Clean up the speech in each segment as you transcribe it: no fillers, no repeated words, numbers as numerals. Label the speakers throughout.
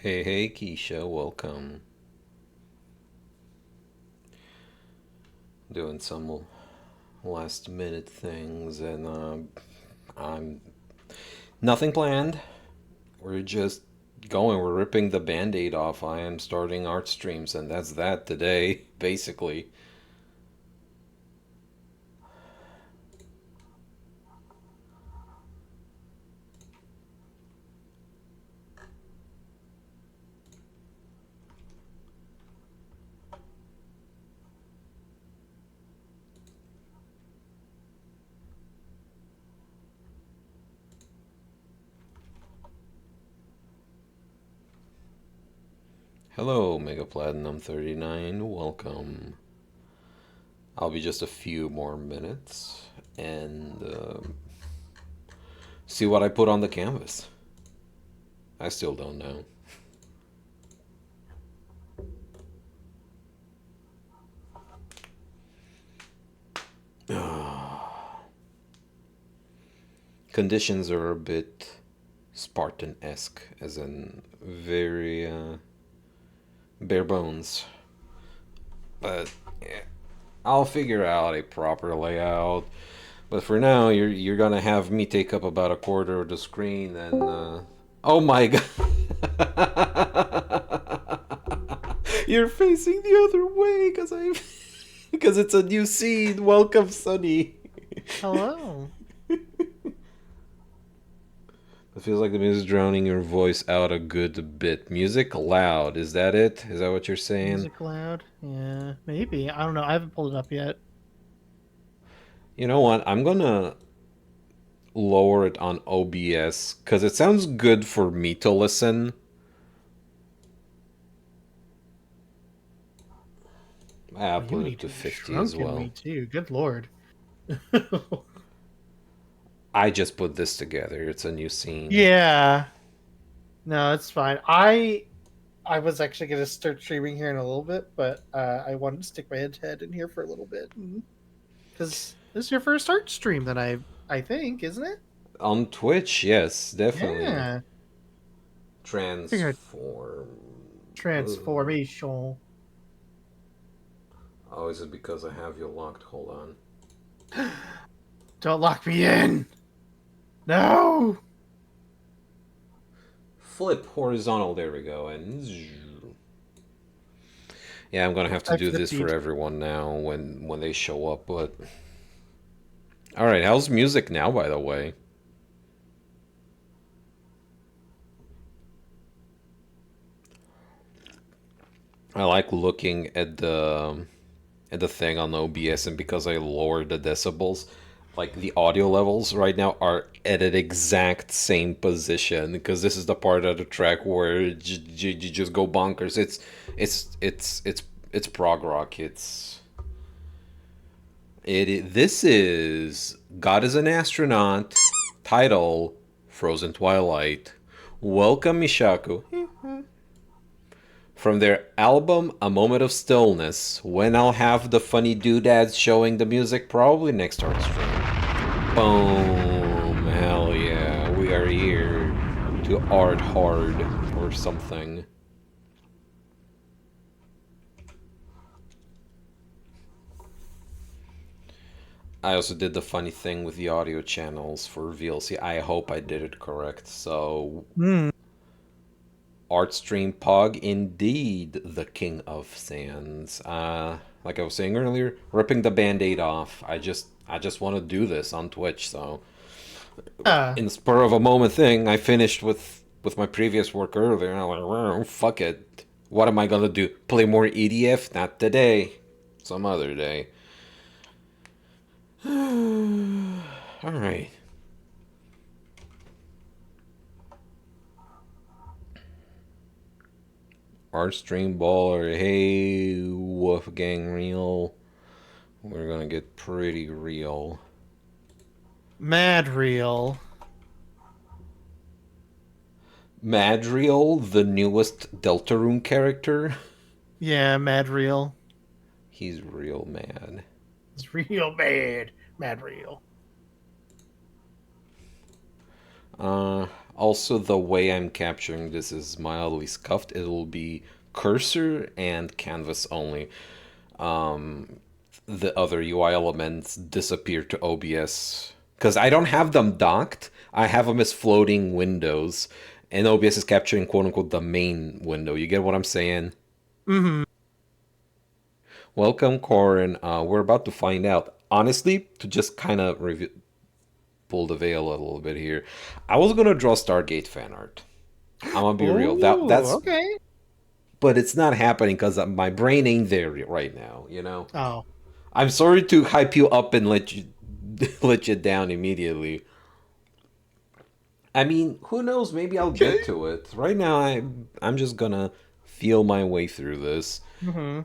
Speaker 1: Hey, hey, Keisha, welcome. Doing some last minute things, and I'm nothing planned. We're just going, we're ripping the band aid off. I am starting art streams, and that's that today, basically. Hello, Mega Platinum 39, welcome. I'll be just a few more minutes and see what I put on the canvas. I still don't know. Conditions are a bit Spartan-esque, as in very bare bones. But yeah, I'll figure out a proper layout. But for now, you're gonna have me take up about a quarter of the screen, and oh my god, you're facing the other way because I because it's a new scene. Welcome, Sunny.
Speaker 2: Hello.
Speaker 1: It feels like the music's drowning your voice out a good bit. Music loud, is that it? Is that what you're saying?
Speaker 2: Music loud? Yeah, maybe. I don't know. I haven't pulled it up yet.
Speaker 1: You know what? I'm gonna lower it on OBS because it sounds good for me to listen. I'll
Speaker 2: Oh, you
Speaker 1: put
Speaker 2: need
Speaker 1: it to
Speaker 2: to have
Speaker 1: 50 as
Speaker 2: shrunken
Speaker 1: well.
Speaker 2: me too. Good lord.
Speaker 1: I just put this together. It's a new scene.
Speaker 2: Yeah. No, it's fine. I was actually gonna start streaming here in a little bit, but I wanted to stick my head in here for a little bit because this is your first art stream that I think, isn't it?
Speaker 1: On Twitch, yes, definitely.
Speaker 2: Yeah. Figure
Speaker 1: Transform.
Speaker 2: transformation.
Speaker 1: Oh, is it because I have you locked? Hold on.
Speaker 2: Don't lock me in. No.
Speaker 1: Flip horizontal. There we go. And yeah, I'm gonna have to
Speaker 2: I
Speaker 1: do this for
Speaker 2: flipped.
Speaker 1: everyone now when they show up. But all right, how's music now? By the way, I like looking at the thing on OBS, and because I lowered the decibels, like the audio levels right now are at an exact same position because this is the part of the track where you just go bonkers. It's prog rock. This is God is an Astronaut, title Frozen Twilight. Welcome, Mishaku. From their album A Moment of Stillness, when I'll have the funny doodads showing the music, probably next art stream. Boom! Hell yeah, we are here to art hard or something. I also did the funny thing with the audio channels for VLC. I hope I did it correct. So,
Speaker 2: Hmm.
Speaker 1: Artstream Pog, indeed the king of sands. Like I was saying earlier, ripping the band-aid off. I just want to do this on Twitch. So,
Speaker 2: Yeah.
Speaker 1: in the spur of a moment thing, I finished with my previous work earlier, and I'm like, well, fuck it. What am I gonna do? Play more EDF? Not today. Some other day. All right. Artstream Baller. Hey, Wolfgang Real. We're gonna get pretty real.
Speaker 2: Mad real.
Speaker 1: Madriel, the newest Deltarune character,
Speaker 2: Yeah, mad real.
Speaker 1: he's real mad.
Speaker 2: It's real bad. Mad real.
Speaker 1: Also, the way I'm capturing this is mildly scuffed. It'll be cursor and canvas only. The other UI elements disappear to OBS because I don't have them docked. I have them as floating windows, and OBS is capturing quote unquote the main window. You get what I'm saying?
Speaker 2: Mm-hmm.
Speaker 1: Welcome, Corin. We're about to find out. Honestly, to just kind of pull the veil a little bit here, I was gonna draw Stargate fan art. I'm gonna be real. That's
Speaker 2: Okay.
Speaker 1: but it's not happening because my brain ain't there right now. You know.
Speaker 2: Oh.
Speaker 1: I'm sorry to hype you up and let you let you down immediately. I mean, who knows? Maybe I'll get to it. Right now, I'm just gonna feel my way through this.
Speaker 2: Mm-hmm.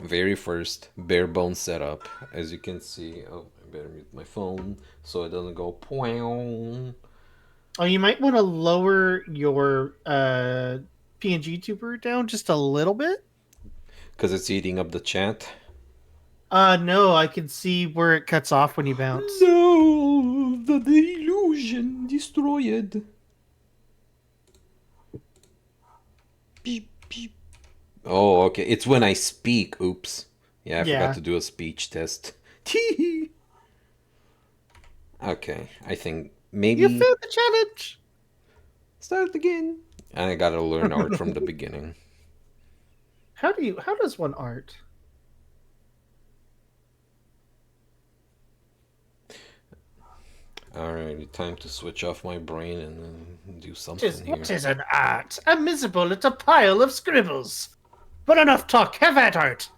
Speaker 1: Very first bare bones setup, as you can see. Oh, I better mute my phone so it doesn't go pow.
Speaker 2: Oh, you might want to lower your PNG tuber down just a little bit.
Speaker 1: Because it's eating up the chat.
Speaker 2: No, I can see where it cuts off when you bounce.
Speaker 1: No, the illusion destroyed. Beep, beep. Oh, okay. It's when I speak. Oops. Yeah, I forgot to do a speech test. Tee. Okay, I think maybe
Speaker 2: You failed the challenge.
Speaker 1: start again. I gotta learn art from the beginning.
Speaker 2: How does one art?
Speaker 1: Alright, time to switch off my brain and then do something
Speaker 2: What
Speaker 1: here.
Speaker 2: is an art? A miserable little pile of scribbles. But enough talk, have at art.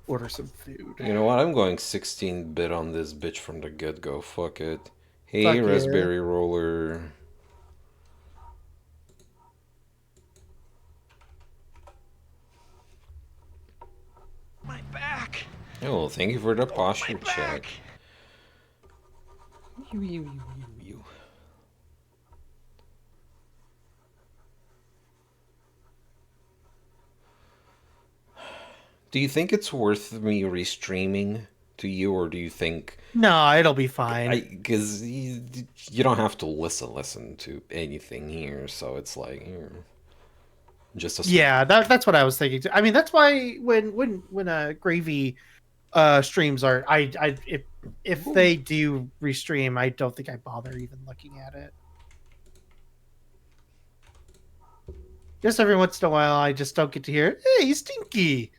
Speaker 2: Order some food.
Speaker 1: You know what? I'm going 16-bit on this bitch from the get-go. Fuck it. Hey,
Speaker 2: Fuck yeah.
Speaker 1: Raspberry Roller.
Speaker 3: My back.
Speaker 1: Oh, thank you for the posture
Speaker 3: My
Speaker 1: check.
Speaker 3: back.
Speaker 1: You. Do you think it's worth me restreaming to you, or do you think
Speaker 2: No, it'll be fine.
Speaker 1: because you don't have to listen to anything here, so it's like just a
Speaker 2: Yeah, that's what I was thinking too. I mean, that's why when Gravy streams art, I if they do restream, I don't think I bother even looking at it. Just every once in a while, I just don't get to hear, "Hey, Stinky."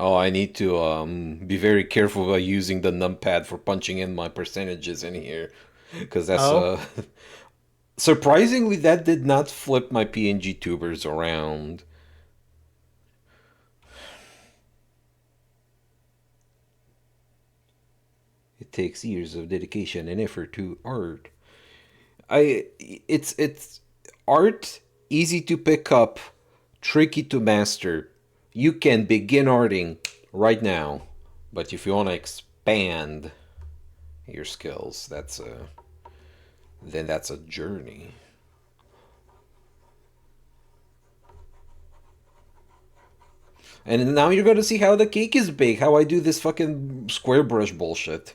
Speaker 1: Oh, I need to be very careful about using the numpad for punching in my percentages in here, because that's
Speaker 2: Oh.
Speaker 1: surprisingly that did not flip my PNG tubers around. It takes years of dedication and effort to art. It's art, easy to pick up, tricky to master. You can begin arting right now, but if you want to expand your skills, that's a journey. And now you're gonna see how the cake is baked, how I do this fucking square brush bullshit.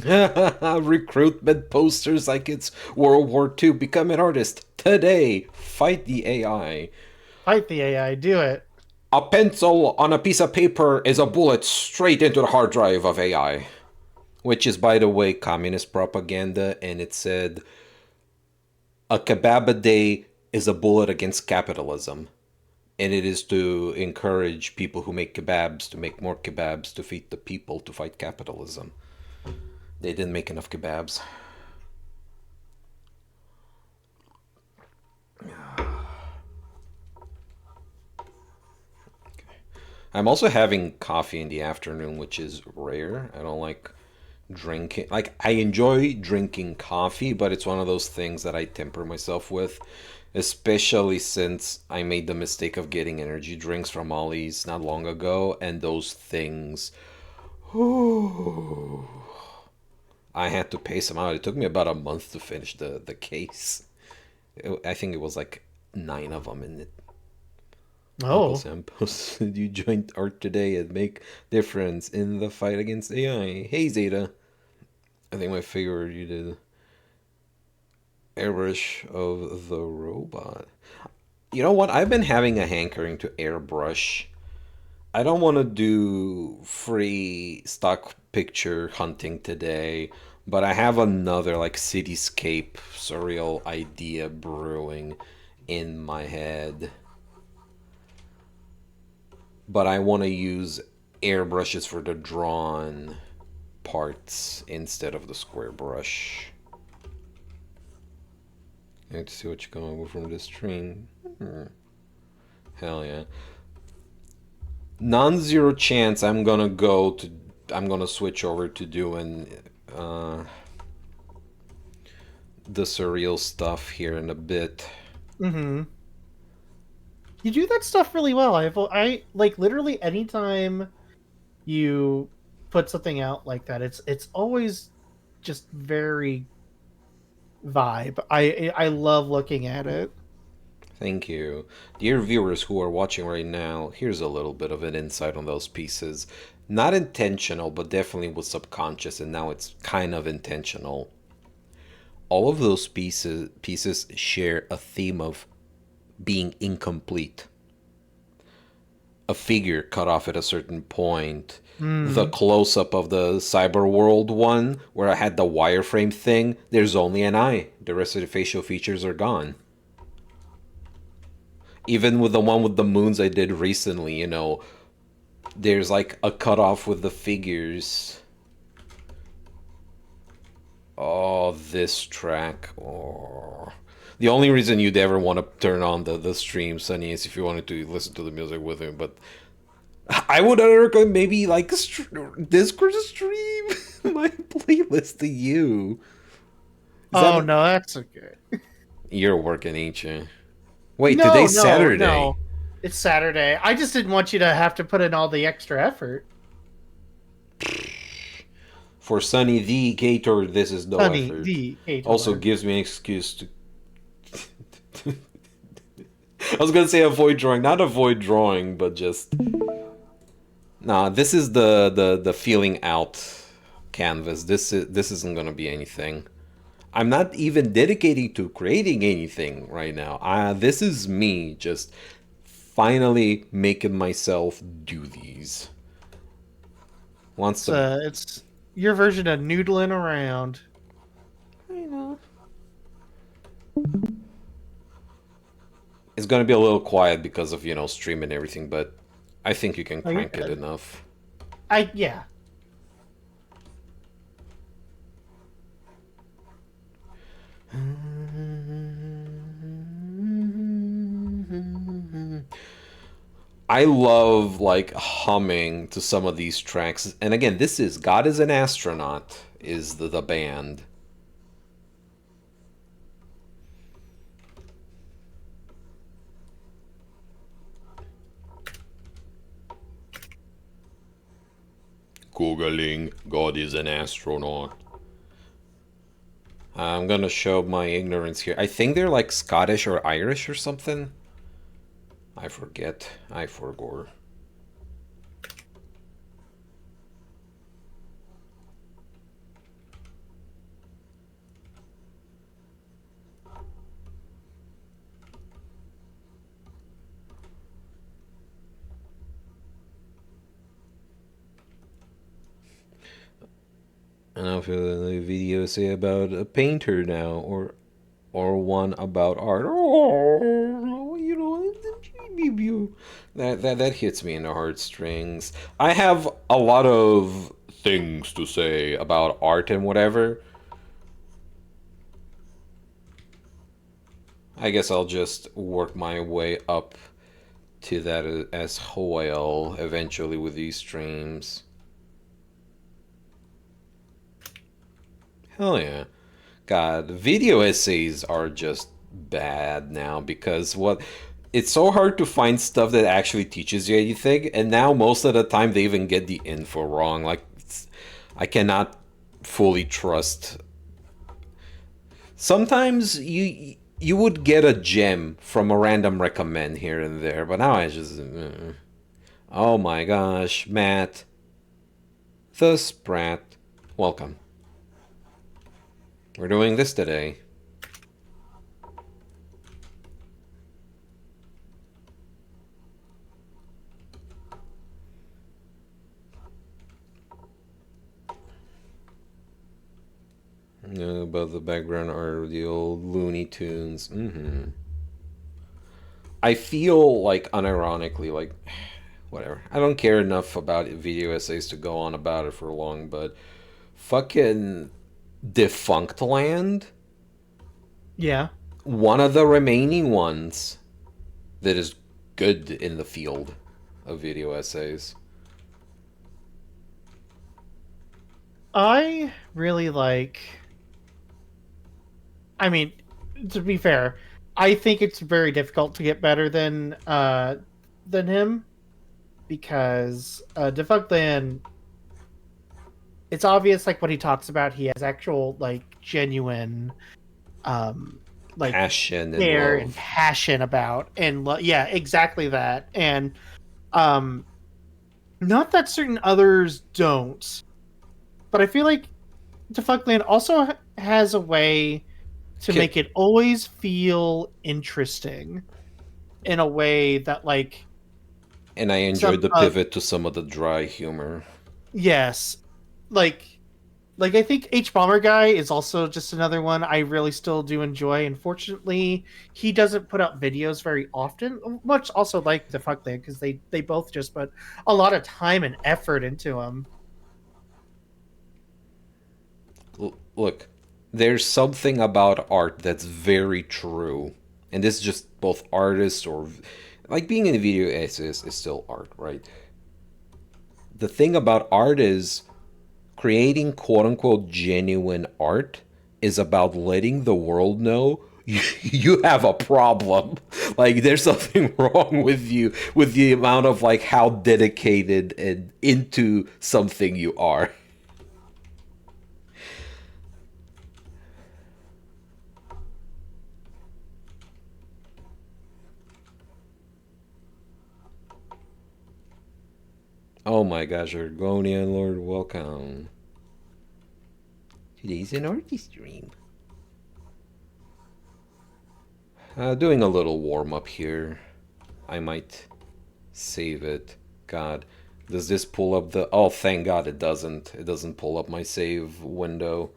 Speaker 1: Recruitment posters like it's World War II. Become an artist today. Fight the AI.
Speaker 2: Fight the AI, do it.
Speaker 1: A pencil on a piece of paper is a bullet straight into the hard drive of AI. Which is, by the way, communist propaganda, and it said a kebab a day is a bullet against capitalism. And it is to encourage people who make kebabs to make more kebabs to feed the people to fight capitalism. They didn't make enough kebabs. I'm also having coffee in the afternoon, which is rare. I don't like drinking. Like, I enjoy drinking coffee, but it's one of those things that I temper myself with, especially since I made the mistake of getting energy drinks from Ollie's not long ago, and those things, whew, I had to pace them out. It took me about a month to finish the case. I think it was like 9 of them in it. Uncle
Speaker 2: Oh,
Speaker 1: Sam posted, you joined art today and make difference in the fight against AI. Hey Zeta. I think my favorite you did airbrush of the robot. You know what? I've been having a hankering to airbrush. I don't want to do free stock picture hunting today, but I have another like cityscape surreal idea brewing in my head. But I want to use airbrushes for the drawn parts instead of the square brush. Let's see what you're going with from this stream. Hell yeah. Non-zero chance I'm gonna switch over to doing the surreal stuff here in a bit.
Speaker 2: mm-hmm. You do that stuff really well. I like literally anytime you put something out like that, it's always just very vibe. I love looking at it.
Speaker 1: Thank you. Dear viewers who are watching right now, here's a little bit of an insight on those pieces. Not intentional, but definitely was subconscious, and now it's kind of intentional. All of those pieces share a theme of being incomplete. A figure cut off at a certain point. The close-up of the cyber world one, where I had the wireframe thing, there's only an eye. The rest of the facial features are gone. Even with the one with the moons I did recently, you know, there's like a cutoff with the figures. Oh, this track. Oh. The only reason you'd ever want to turn on the stream, Sunny, is if you wanted to listen to the music with him. But I would recommend maybe like Discord stream my playlist to you.
Speaker 2: Oh no, that's okay.
Speaker 1: You're working, ain't you? Wait,
Speaker 2: No,
Speaker 1: today's
Speaker 2: no,
Speaker 1: Saturday.
Speaker 2: no. It's Saturday. I just didn't want you to have to put in all the extra effort.
Speaker 1: For Sunny the Gator, this is no
Speaker 2: Honey,
Speaker 1: effort.
Speaker 2: the Gator.
Speaker 1: Also gives me an excuse to. I was gonna say avoid drawing, not avoid drawing, but just. Nah, this is the feeling out canvas. This isn't gonna be anything. I'm not even dedicating to creating anything right now. This is me just finally making myself do these.
Speaker 2: It's your version of noodling around.
Speaker 1: I know. It's gonna be a little quiet because of, you know, stream and everything, but I think you can crank it enough.
Speaker 2: Yeah.
Speaker 1: I love like humming to some of these tracks. And again, this is God is an Astronaut is the band. Googling God is an Astronaut. I'm gonna show my ignorance here. I think they're like Scottish or Irish or something. I forget. I forgot. I don't know if the video say about a painter now or one about art. Oh, you know, that hits me in the heartstrings. I have a lot of things to say about art and whatever. I guess I'll just work my way up to that as well eventually with these streams. Hell yeah. God, video essays are just bad now because it's so hard to find stuff that actually teaches you anything, and now most of the time they even get the info wrong. Like, I cannot fully trust. Sometimes you would get a gem from a random recommend here and there, but now I just oh my gosh, Matt the Sprat, welcome. We're doing this today. Above the background are the old Looney Tunes. I feel like, unironically, like, whatever. I don't care enough about video essays to go on about it for long, but fucking Defunct Land,
Speaker 2: Yeah.
Speaker 1: one of the remaining ones that is good in the field of video essays.
Speaker 2: I really like. I mean, to be fair, I think it's very difficult to get better than him because Defunct Land. It's obvious, like what he talks about. He has actual, like, genuine, like
Speaker 1: Passion and
Speaker 2: care
Speaker 1: love.
Speaker 2: and passion about, and yeah, exactly that. And not that certain others don't, but I feel like Defunct Land also has a way to
Speaker 1: Ki-
Speaker 2: make it always feel interesting in a way that, like,
Speaker 1: And I enjoyed
Speaker 2: some
Speaker 1: the pivot to some of the dry humor.
Speaker 2: yes, like I think H Bomber Guy is also just another one I really still do enjoy. Unfortunately, he doesn't put out videos very often, much also like Defunct Land, because they both just put a lot of time and effort into them.
Speaker 1: Look, there's something about art that's very true, and this is just both artists or like being in a video essay is still art, right? The thing about art is creating quote unquote genuine art is about letting the world know you have a problem. Like, there's something wrong with you, with the amount of like how dedicated and into something you are. Oh my gosh, Argonian Lord, welcome. Today's an artist stream. Doing a little warm up here. I might save it. God, does this pull up the... Oh, thank God it doesn't. It doesn't pull up my save window.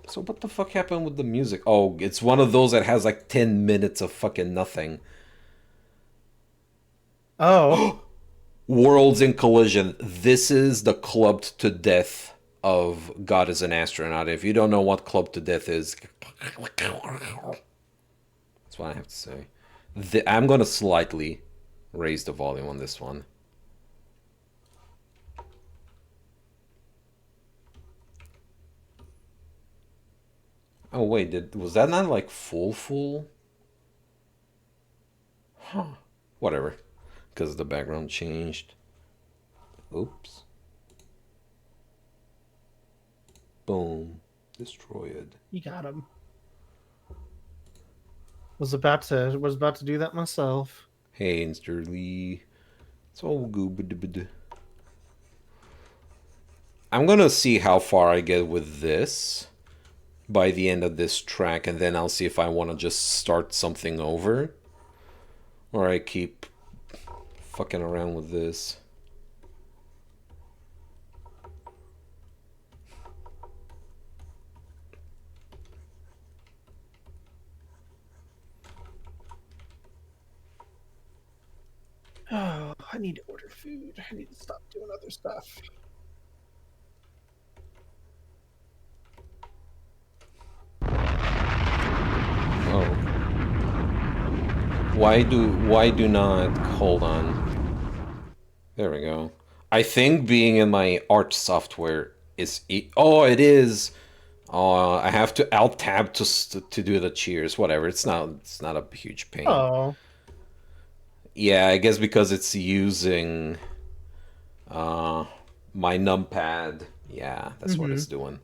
Speaker 1: So what the fuck happened with the music? Oh, it's one of those that has like 10 minutes of fucking nothing.
Speaker 2: Oh,
Speaker 1: Worlds in Collision. This is the clubbed to death of God is an Astronaut. If you don't know what clubbed to death is, that's what I have to say. I'm gonna slightly raise the volume on this one. Oh wait, was that not like full? Huh. Whatever. Because the background changed. Oops. Boom. Destroyed.
Speaker 2: you got him. Was about to do that myself.
Speaker 1: Hey, Mr. Lee. It's all good. I'm gonna see how far I get with this by the end of this track, and then I'll see if I want to just start something over, or I keep fucking around with this.
Speaker 2: Oh, I need to order food. I need to stop doing other stuff.
Speaker 1: Why do not... Hold on. There we go. I think being in my art software is... Oh, it is! I have to Alt Tab to do the cheers. Whatever. It's not a huge pain.
Speaker 2: Oh.
Speaker 1: Yeah, I guess because it's using my numpad. Yeah, that's what it's doing.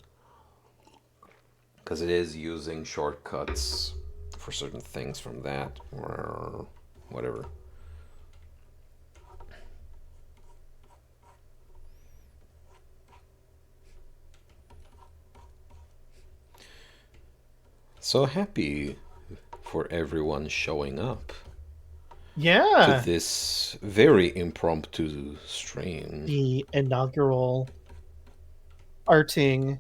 Speaker 1: Because it is using shortcuts for certain things from that or whatever. So happy for everyone showing up
Speaker 2: Yeah.
Speaker 1: to this very impromptu stream.
Speaker 2: The inaugural arting.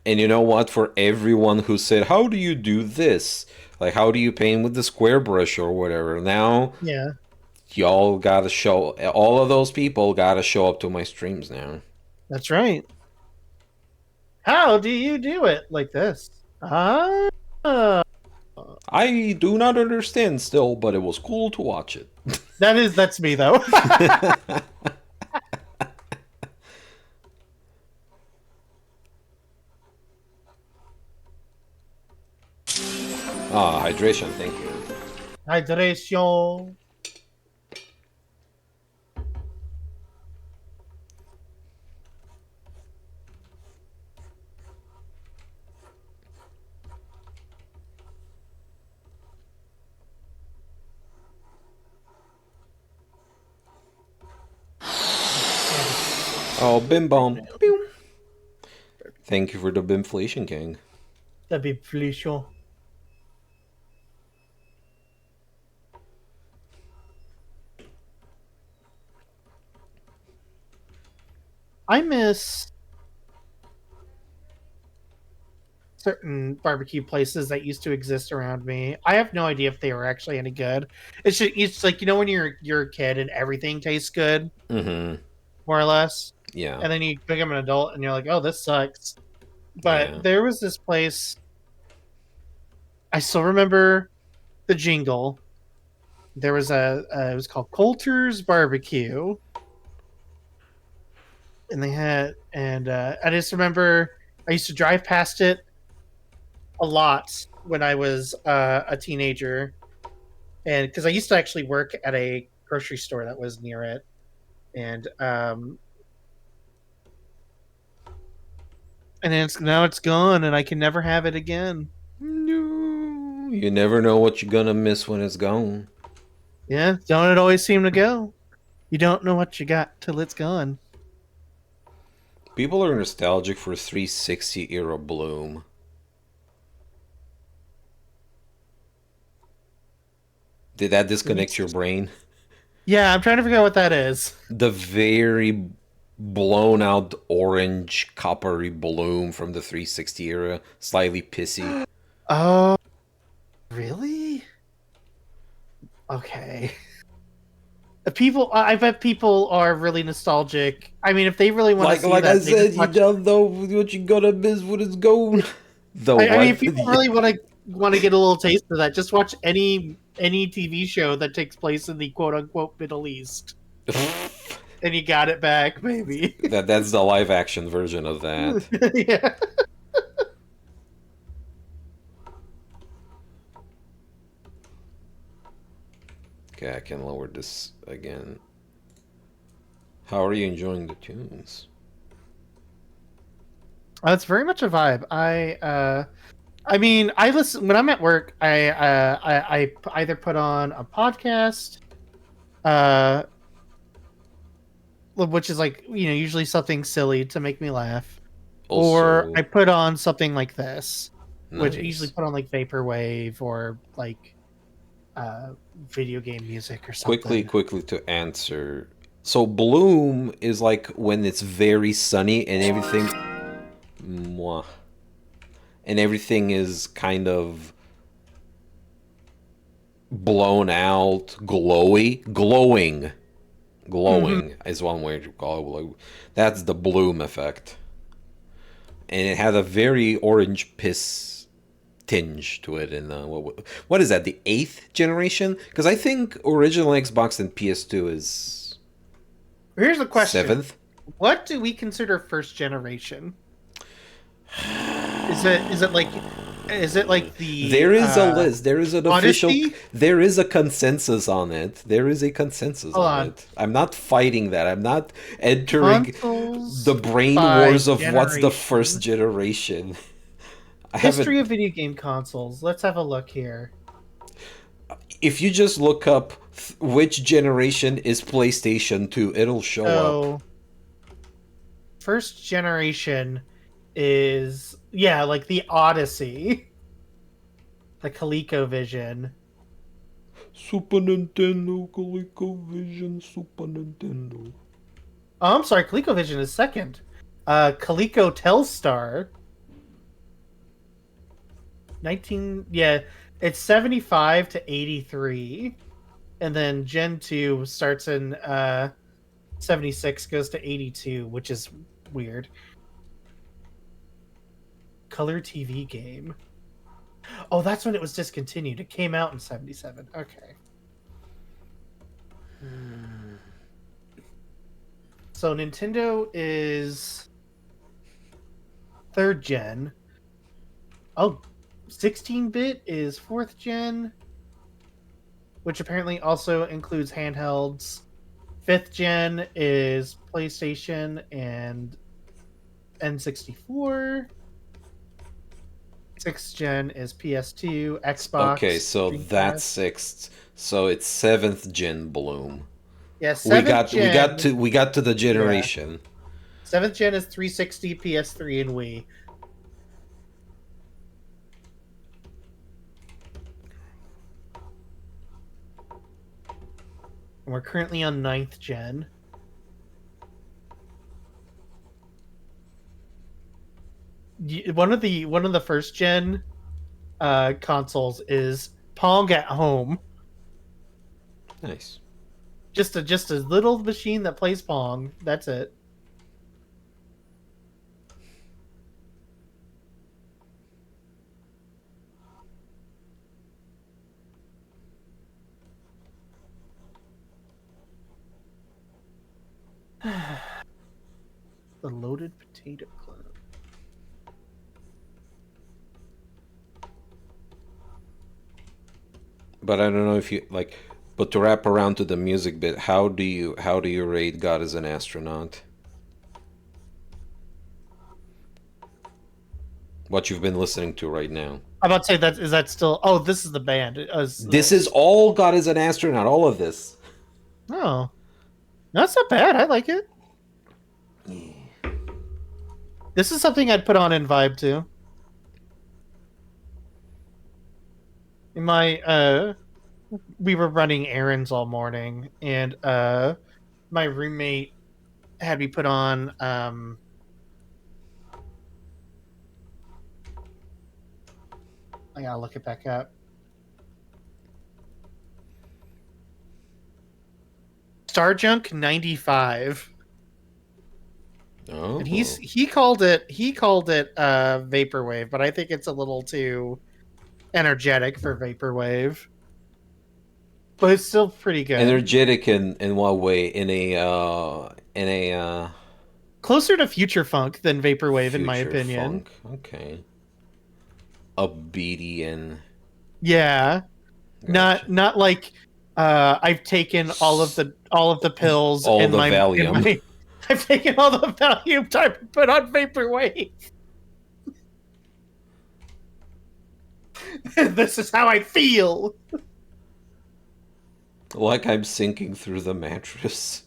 Speaker 1: And you know what? For everyone who said, how do you do this? Like, how do you paint with the square brush or whatever? Now,
Speaker 2: Yeah.
Speaker 1: y'all gotta show... All of those people gotta show up to my streams now.
Speaker 2: That's right. How do you do it like this? Ah.
Speaker 1: I do not understand still, but it was cool to watch it.
Speaker 2: That's me though.
Speaker 1: Ah, hydration, thank you.
Speaker 2: Hydration.
Speaker 1: Oh, Bim Bom. Pew. Thank you for the Bimflation King.
Speaker 2: That'd be pretty sure. I miss certain barbecue places that used to exist around me. I have no idea if they were actually any good. It's like, you know, when you're a kid and everything tastes good,
Speaker 1: Mm-hmm.
Speaker 2: more or less,
Speaker 1: Yeah.
Speaker 2: and then you become an adult and you're like, oh, this sucks. But
Speaker 1: Yeah.
Speaker 2: there was this place. I still remember the jingle. There was it was called Coulter's Barbecue, and I just remember I used to drive past it a lot when I was a teenager, and because I used to actually work at a grocery store that was near it, and now it's gone, and I can never have it again.
Speaker 1: No, you never know what you're gonna miss when it's gone.
Speaker 2: Yeah, don't it always seem to go? You don't know what you got till it's gone.
Speaker 1: People are nostalgic for 360 era Bloom. Did that disconnect your brain?
Speaker 2: Yeah, I'm trying to figure out what that is.
Speaker 1: The very blown out orange coppery Bloom from the 360 era, slightly pissy.
Speaker 2: Oh, really? Okay. I bet people are really nostalgic. I mean, if they really want to see
Speaker 1: Like
Speaker 2: that,
Speaker 1: I
Speaker 2: they
Speaker 1: said,
Speaker 2: just
Speaker 1: you
Speaker 2: watch...
Speaker 1: don't know what you're gonna miss when it's gone. The
Speaker 2: I mean, if
Speaker 1: what?
Speaker 2: people really want to get a little taste of that, just watch any TV show that takes place in the quote unquote Middle East, and you got it back, maybe.
Speaker 1: That's the live action version of that.
Speaker 2: Yeah.
Speaker 1: Okay, I can lower this again. How are you enjoying the tunes?
Speaker 2: It's very much a vibe. I mean, I listen when I'm at work. I either put on a podcast, uh, which is like, you know, usually something silly to make me laugh, or
Speaker 1: Also,
Speaker 2: I put on something like this, which I
Speaker 1: nice.
Speaker 2: usually put on like vaporwave or like video game music or something.
Speaker 1: Quickly to answer. So Bloom is like when it's very sunny and everything, mwah, and everything is kind of glowing. Glowing is one way to call it. Like, that's the bloom effect. And it had a very orange piss tinge to it. And what is that? The 8th generation? Because I think original Xbox and PS2 is
Speaker 2: Here's the question:
Speaker 1: 7th.
Speaker 2: What do we consider first generation? Is it like the
Speaker 1: There is a list. There is an official.
Speaker 2: Odyssey?
Speaker 1: There is a consensus on it. There is a consensus
Speaker 2: Hold
Speaker 1: on
Speaker 2: on.
Speaker 1: it. I'm not fighting that. I'm not entering
Speaker 2: Consoles
Speaker 1: the brain
Speaker 2: by
Speaker 1: wars of what's the
Speaker 2: generation.
Speaker 1: first generation. I haven't.
Speaker 2: History of video game consoles. Let's have a look here.
Speaker 1: If you just look up which generation is PlayStation 2, it'll show up.
Speaker 2: So, first generation is like the Odyssey, the ColecoVision.
Speaker 1: Super Nintendo, ColecoVision, Super Nintendo.
Speaker 2: Oh, I'm sorry, ColecoVision is second. Coleco Telstar. It's 75 to 83. And then Gen 2 starts in 76, goes to 82, which is weird. Color TV game. Oh, that's when it was discontinued. It came out in 77. Okay. So Nintendo is third gen. Oh, 16-bit is fourth gen, which apparently also includes handhelds. Fifth gen is PlayStation and N64. Sixth gen is PS2, Xbox.
Speaker 1: Okay, so
Speaker 2: Dreamcast.
Speaker 1: that's 6th. So it's 7th gen bloom.
Speaker 2: Yeah,
Speaker 1: We
Speaker 2: seventh
Speaker 1: got to the generation.
Speaker 2: Seventh gen is 360, PS3, and Wii. And we're currently on 9th gen. One of the first gen consoles is Pong at Home.
Speaker 1: Nice.
Speaker 2: Just a little machine that plays Pong. That's it. The Loaded Potato Club.
Speaker 1: But I don't know if you like. But to wrap around to the music bit, how do you rate God as an Astronaut? What you've been listening to right now.
Speaker 2: I'm about to say that is that still? Oh, this is the band.
Speaker 1: This is all God as an Astronaut. All of this.
Speaker 2: Oh, that's not bad. I like it. This is something I'd put on in Vibe too. In my we were running errands all morning, and my roommate had me put on I gotta look it back up. Starjunk 95.
Speaker 1: Oh.
Speaker 2: And he called it vaporwave, but I think it's a little too energetic for vaporwave. But it's still pretty good.
Speaker 1: Energetic in what way? In a
Speaker 2: Closer to future funk than vaporwave, in my
Speaker 1: future
Speaker 2: opinion.
Speaker 1: funk. Okay. Upbeaty and
Speaker 2: Yeah.
Speaker 1: gotcha.
Speaker 2: Not like I've taken all of the pills
Speaker 1: All
Speaker 2: in
Speaker 1: the
Speaker 2: my,
Speaker 1: Valium.
Speaker 2: I've taken all the Valium time to put on vaporwave. This is how I feel.
Speaker 1: Like I'm sinking through the mattress.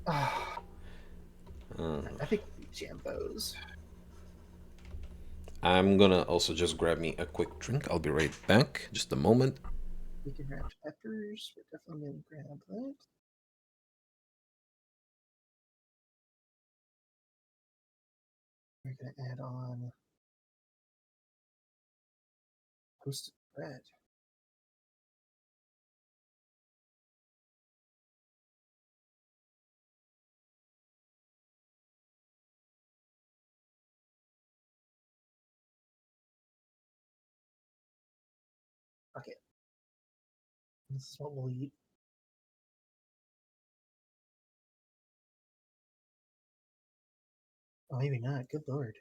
Speaker 2: I think Jambos.
Speaker 1: I'm gonna also just grab me a quick drink. I'll be right back. Just a moment.
Speaker 2: We can grab peppers. We're definitely gonna grab that. We're gonna add on toasted bread. Okay. This is what we'll eat. Oh, maybe not. Good lord.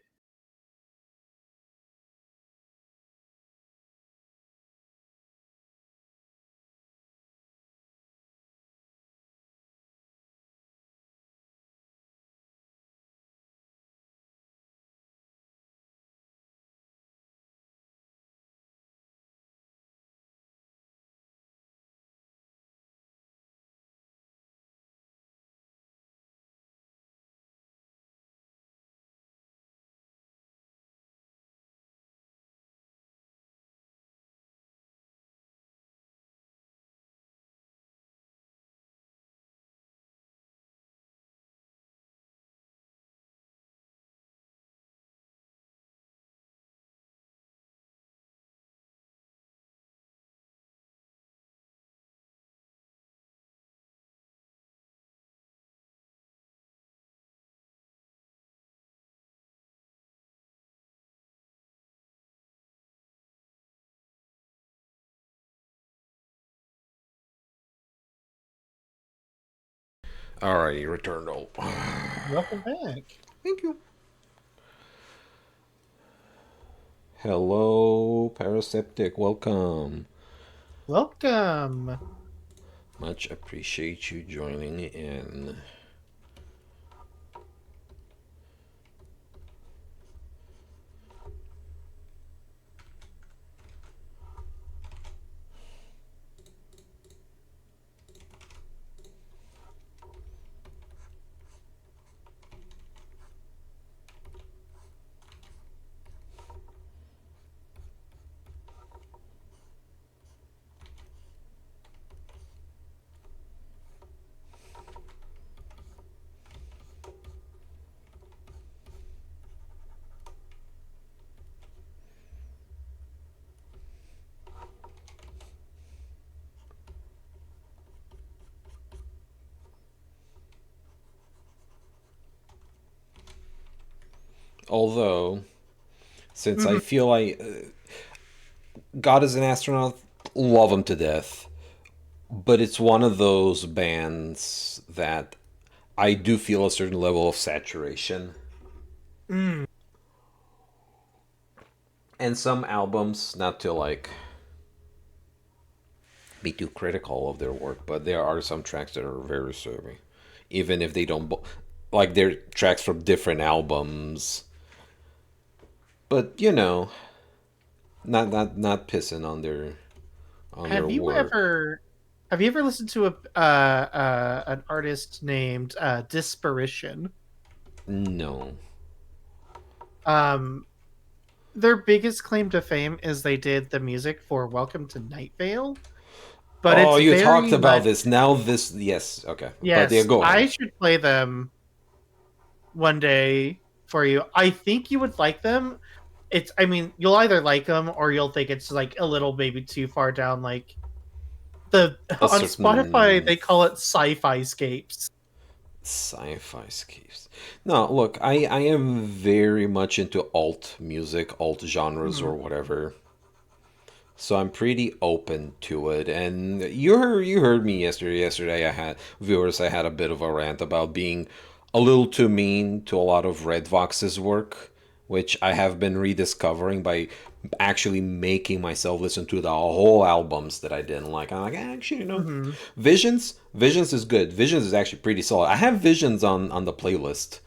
Speaker 1: Alrighty, Returnal.
Speaker 2: Welcome back.
Speaker 1: Thank you. Hello, Paraseptic. Welcome.
Speaker 2: Welcome.
Speaker 1: Much appreciate you joining in. Although, since I feel like God is an Astronaut, love him to death. But it's one of those bands that I do feel a certain level of saturation.
Speaker 2: Mm.
Speaker 1: And some albums, not to like be too critical of their work, but there are some tracks that are very serving. Even if they don't, like they're tracks from different albums. But you know, not pissing on their
Speaker 2: Have you
Speaker 1: work.
Speaker 2: ever listened to an artist named Disparition?
Speaker 1: No.
Speaker 2: Um, their biggest claim to fame is they did the music for Welcome to Night Vale, but
Speaker 1: Oh,
Speaker 2: it's
Speaker 1: you
Speaker 2: very
Speaker 1: talked about
Speaker 2: much
Speaker 1: this. Now this, yes, okay. But yeah,
Speaker 2: yes.
Speaker 1: go
Speaker 2: I
Speaker 1: ahead.
Speaker 2: should play them one day for you. I think you would like them. It's I mean, you'll either like them or you'll think it's like a little maybe too far down. Like the
Speaker 1: A
Speaker 2: on Spotify
Speaker 1: certain
Speaker 2: they call it sci-fi scapes.
Speaker 1: sci-fi escapes. No, look, I am very much into alt music, alt genres or
Speaker 2: Mhm.
Speaker 1: whatever. So I'm pretty open to it. And you heard me yesterday. Yesterday I had viewers. I had a bit of a rant about being a little too mean to a lot of Red Vox's work, which I have been rediscovering by actually making myself listen to the whole albums that I didn't like. I'm like, actually,
Speaker 2: Mhm.
Speaker 1: Visions is good. Visions is actually pretty solid. I have Visions on the playlist,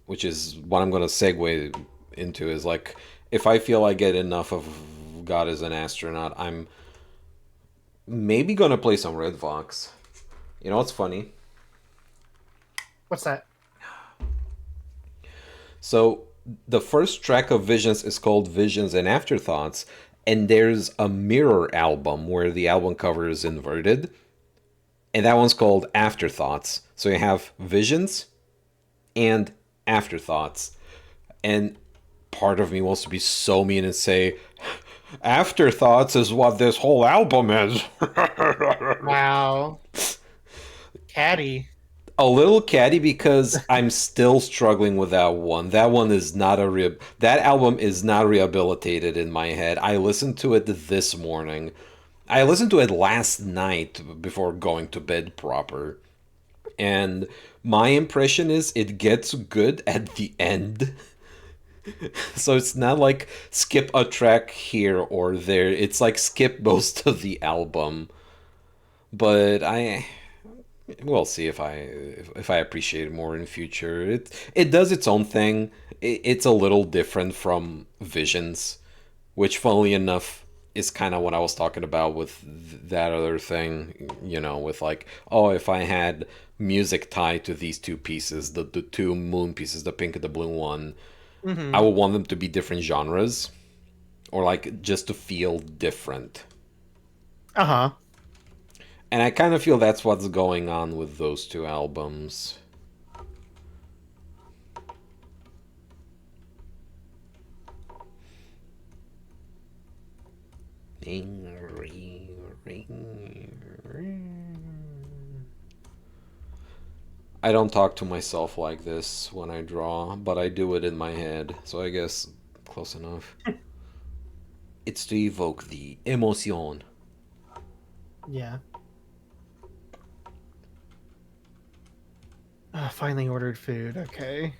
Speaker 1: which is what I'm gonna segue into. Is like if I feel I get enough of God as an Astronaut, I'm maybe gonna play some Red Fox. You know what's funny?
Speaker 2: What's that?
Speaker 1: So the first track of Visions is called Visions and Afterthoughts, and there's a mirror album where the album cover is inverted, and that one's called Afterthoughts. So you have Visions and Afterthoughts, and part of me wants to be so mean and say, Afterthoughts is what this whole album is.
Speaker 2: Wow. Caddy.
Speaker 1: A little catty because I'm still struggling with that one. That one is not that album is not rehabilitated in my head. I listened to it this morning I listened to it last night before going to bed proper, and my impression is it gets good at the end. So it's not like skip a track here or there. It's like skip most of the album. But we'll see if I appreciate it more in future. It does its own thing. It's a little different from Visions, which, funnily enough, is kind of what I was talking about with that other thing. With like, oh, if I had music tied to these two pieces, the two moon pieces, the pink and the blue one, I
Speaker 2: Mm-hmm.
Speaker 1: would want them to be different genres, or like just to feel different.
Speaker 2: Uh huh.
Speaker 1: And I kind of feel that's what's going on with those two albums. I don't talk to myself like this when I draw, but I do it in my head, so I guess close enough. It's to evoke the emotion.
Speaker 2: Yeah. Finally ordered food. Okay.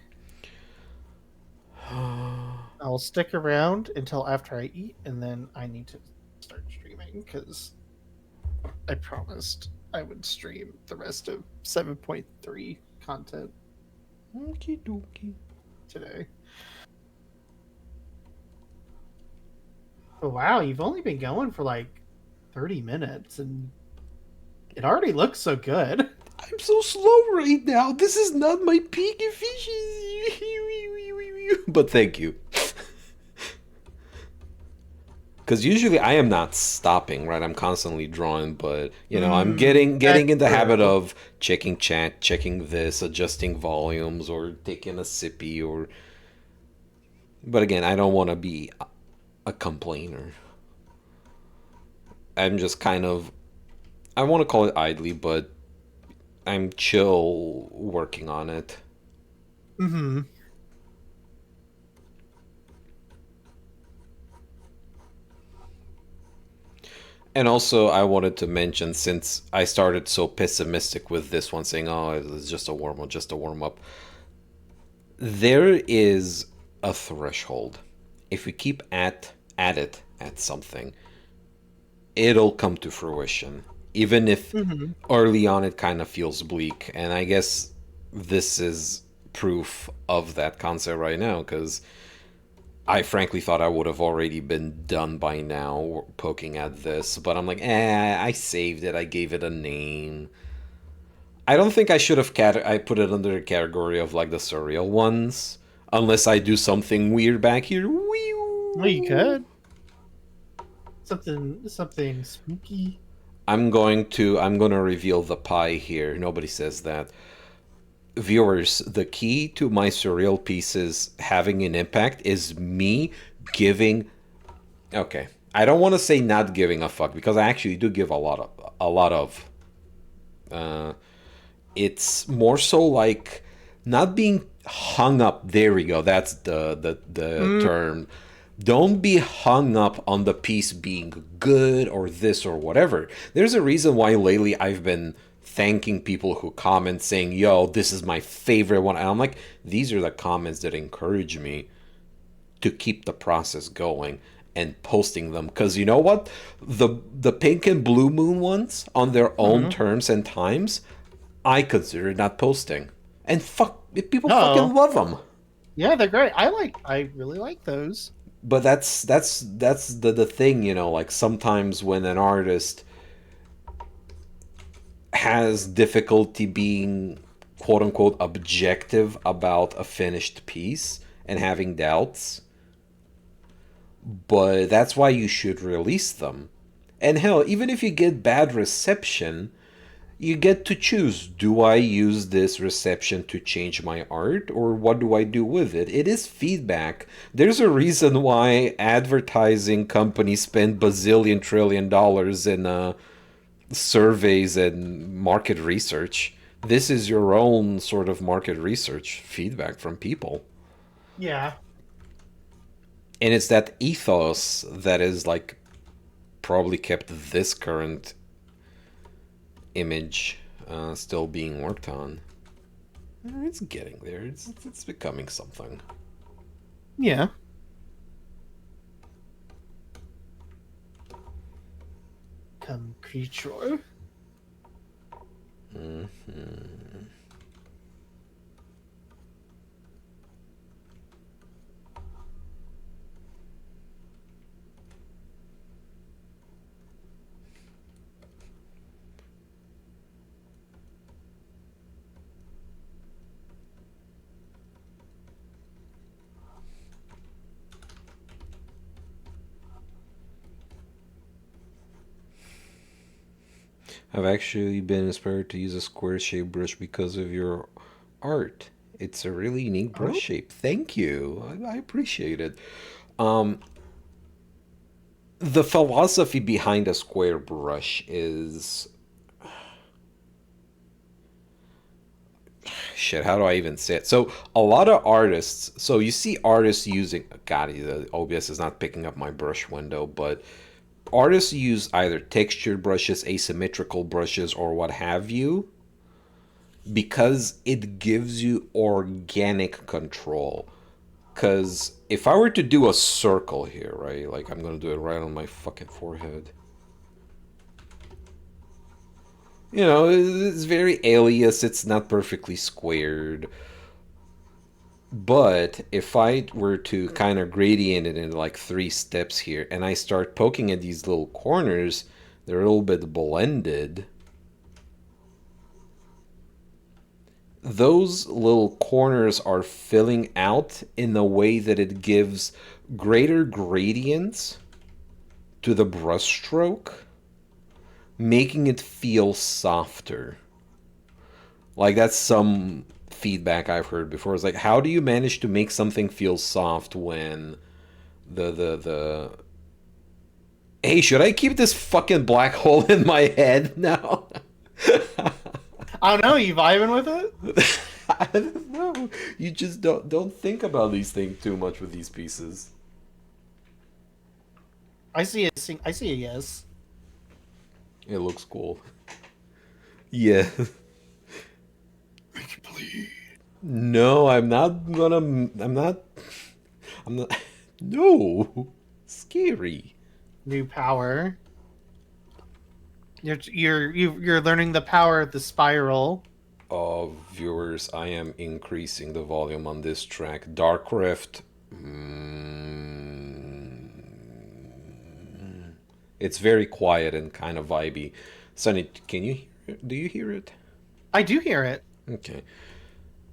Speaker 2: I'll stick around until after I eat, and then I need to start streaming because I promised I would stream the rest of 7.3 content
Speaker 1: Okie dokie.
Speaker 2: today. Oh, wow, you've only been going for like 30 minutes, and it already looks so good.
Speaker 1: I'm so slow right now. This is not my peak efficiency. But thank you. Because usually I am not stopping, right? I'm constantly drawing, but I'm getting in the
Speaker 2: That's
Speaker 1: habit
Speaker 2: true.
Speaker 1: of checking chat, checking this, adjusting volumes, or taking a sippy, or. But again, I don't want to be a complainer. I'm just kind of. I want to call it idly, but I'm chill working on it.
Speaker 2: Mm-hmm.
Speaker 1: And also, I wanted to mention, since I started so pessimistic with this one, saying, "Oh, it's just a warm up, just a warm up." There is a threshold. If we keep at it at something, it'll come to fruition. Even if
Speaker 2: Mm-hmm.
Speaker 1: early on it kind of feels bleak, and I guess this is proof of that concept right now, because I frankly thought I would have already been done by now poking at this, but I'm like, I saved it. I gave it a name. I don't think I should have I put it under the category of like the surreal ones, unless I do something weird back here.
Speaker 2: Well, you
Speaker 1: Wee-oo.
Speaker 2: could. Something spooky.
Speaker 1: I'm going to reveal the pie here. Nobody says that. Viewers, the key to my surreal pieces having an impact is me giving. Okay, I don't want to say not giving a fuck, because I actually do give a lot of. Uh, it's more so like not being hung up. There we go. That's the
Speaker 2: Mm,
Speaker 1: term. Don't be hung up on the piece being good or this or whatever. There's a reason why lately I've been thanking people who comment saying, "Yo, this is my favorite one." And I'm like, these are the comments that encourage me to keep the process going and posting them, because you know what, the pink and blue moon ones on their own
Speaker 2: mm-hmm.
Speaker 1: terms and times, I consider not posting, and people fucking
Speaker 2: Oh,
Speaker 1: love them.
Speaker 2: yeah, they're great. I really like those.
Speaker 1: But that's the thing, like sometimes when an artist has difficulty being quote unquote objective about a finished piece and having doubts, but that's why you should release them. And hell, even if you get bad reception, you get to choose, do I use this reception to change my art, or what do I do with it? It is feedback. There's a reason why advertising companies spend bazillion trillion dollars in surveys and market research. This is your own sort of market research feedback from people.
Speaker 2: Yeah.
Speaker 1: And it's that ethos that is like probably kept this current image still being worked on. It's getting there. It's becoming something.
Speaker 2: Yeah. Come creature.
Speaker 1: I've actually been inspired to use a square shaped brush because of your art. It's a really unique brush shape. Thank you. I appreciate it. The philosophy behind a square brush is... Shit, how do I even say it? So, a lot of artists... So, you see artists using... God, the OBS is not picking up my brush window, but... Artists use either textured brushes, asymmetrical brushes, or what have you, because it gives you organic control. Because if I were to do a circle here, right, like I'm going to do it right on my fucking forehead. You know, it's very alias, it's not perfectly squared. But if I were to kind of gradient it in like 3 steps here, and I start poking at these little corners, they're a little bit blended. Those little corners are filling out in a way that it gives greater gradients to the brush stroke, making it feel softer. Like that's some feedback I've heard before. It's like, how do you manage to make something feel soft when the Hey, should I keep this fucking black hole in my head now?
Speaker 2: I don't know, you vibing with it?
Speaker 1: I don't know. You just don't think about these things too much with these pieces.
Speaker 2: I see a yes.
Speaker 1: It looks cool. Yeah.
Speaker 3: Make it bleed.
Speaker 1: No, I'm not gonna. I'm not. No. Scary.
Speaker 2: New power. You're learning the power of the spiral.
Speaker 1: Viewers, I am increasing the volume on this track. Dark Rift. It's very quiet and kind of vibey. Sunny, can you hear it? Do you hear it?
Speaker 2: I do hear it.
Speaker 1: Okay.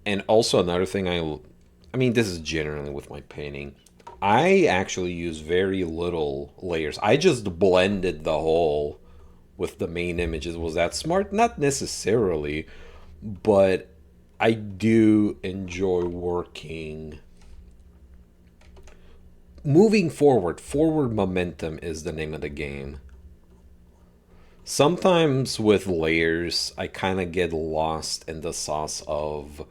Speaker 1: And also another thing I mean, this is generally with my painting. I actually use very little layers. I just blended the whole with the main images. Was that smart? Not necessarily, but I do enjoy working. Moving forward, forward momentum is the name of the game. Sometimes with layers, I kind of get lost in the sauce of,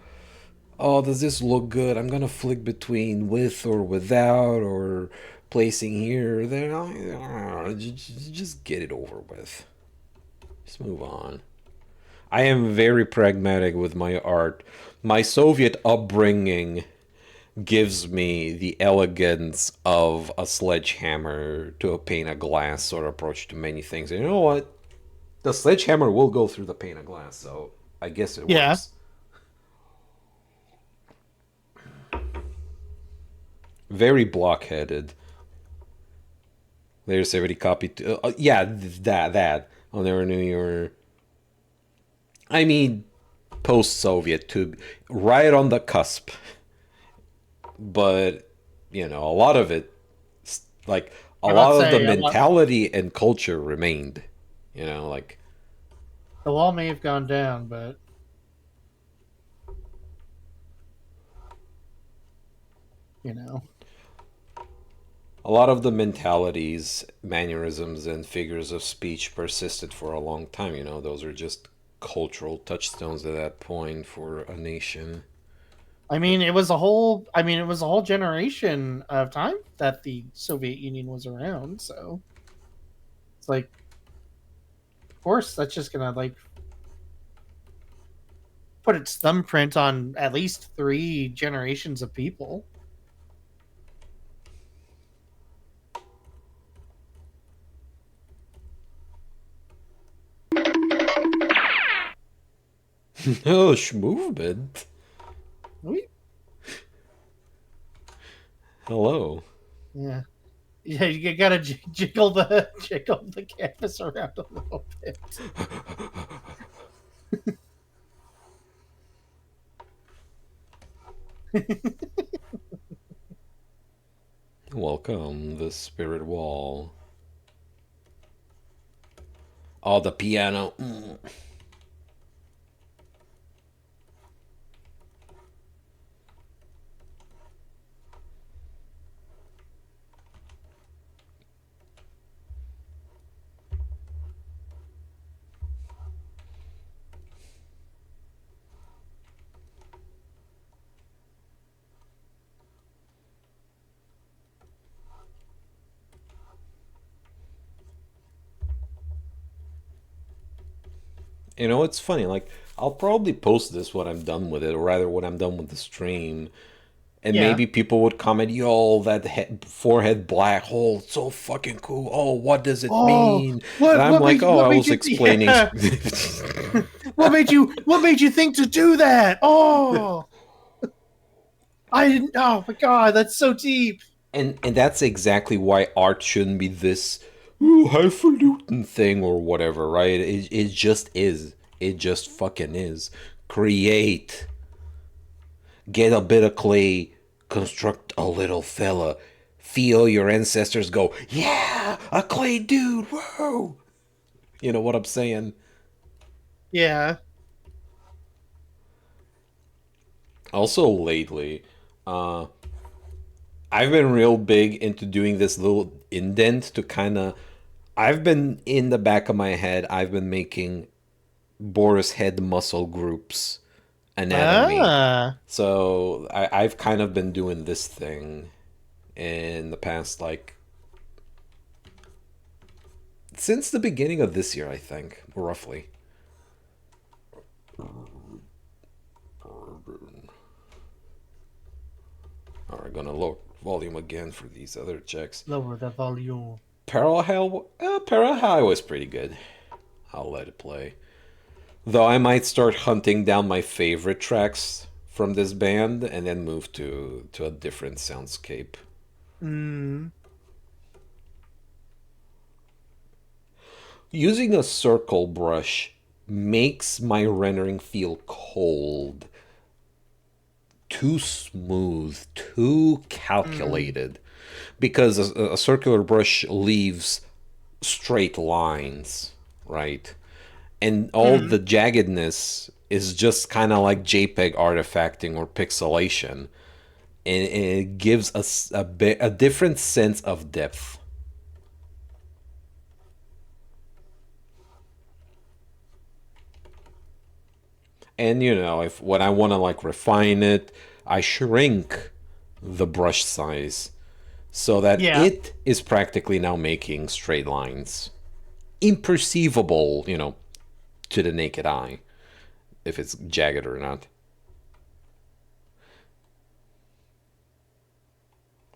Speaker 1: oh, does this look good? I'm gonna flick between with or without, or placing here or there. Just get it over with. Just move on. I am very pragmatic with my art. My Soviet upbringing gives me the elegance of a sledgehammer to a pane of glass sort of approach to many things. And you know what? The sledgehammer will go through the pane of glass, so I guess it works. Very blockheaded. There's already copied. Yeah, that. I'll never knew you were. I mean, post-Soviet, to right on the cusp. But you know, a lot of it, like a lot of the mentality and culture remained. You know, like
Speaker 2: the wall may have gone down, but you know,
Speaker 1: a lot of the mentalities, mannerisms, and figures of speech persisted for a long time. You know, those are just cultural touchstones at that point for a nation.
Speaker 2: I mean, it was a whole generation of time that the Soviet Union was around, so It's like, of course, that's just gonna like put its thumbprint on at least 3 generations of people.
Speaker 1: No movement.
Speaker 2: We-
Speaker 1: Hello.
Speaker 2: Yeah. Yeah, you gotta jiggle the canvas around a little bit.
Speaker 1: Welcome, the spirit wall. Oh, the piano. Mm. You know, it's funny. Like, I'll probably post this when I'm done with it, or rather, when I'm done with the stream. And
Speaker 2: Yeah.
Speaker 1: maybe people would comment, "Yo, that forehead black hole, it's so fucking cool. Oh, what does it
Speaker 2: Oh,
Speaker 1: mean?" And I'm like, "Oh,
Speaker 2: what
Speaker 1: I
Speaker 2: made
Speaker 1: was
Speaker 2: you
Speaker 1: explaining."
Speaker 2: yeah. What made you think to do that? Oh, I didn't. Oh my god, that's so deep.
Speaker 1: And that's exactly why art shouldn't be this ooh, highfalutin thing or whatever, right? It just is. It just fucking is. Create. Get a bit of clay. Construct a little fella. Feel your ancestors go, yeah, a clay dude. Whoa. You know what I'm saying?
Speaker 2: Yeah.
Speaker 1: Also, lately, uh, I've been real big into doing this little indent to kind of. I've been in the back of my head, I've been making Boris head muscle groups anatomy.
Speaker 2: Ah.
Speaker 1: So I've kind of been doing this thing in the past, like, since the beginning of this year, I think, roughly. Alright, gonna lower volume again for these other checks.
Speaker 2: Lower the volume.
Speaker 1: Parahigh was pretty good. I'll let it play. Though I might start hunting down my favorite tracks from this band and then move to a different soundscape.
Speaker 2: Mm.
Speaker 1: Using a circle brush makes my rendering feel cold, too smooth, too calculated. Because a circular brush leaves straight lines, right? And all the jaggedness is just kind of like JPEG artifacting or pixelation. And it gives us a different sense of depth. And you know, if when I want to like refine it, I shrink the brush size so that
Speaker 2: Yeah.
Speaker 1: it is practically now making straight lines. Imperceivable, you know, to the naked eye, if it's jagged or not.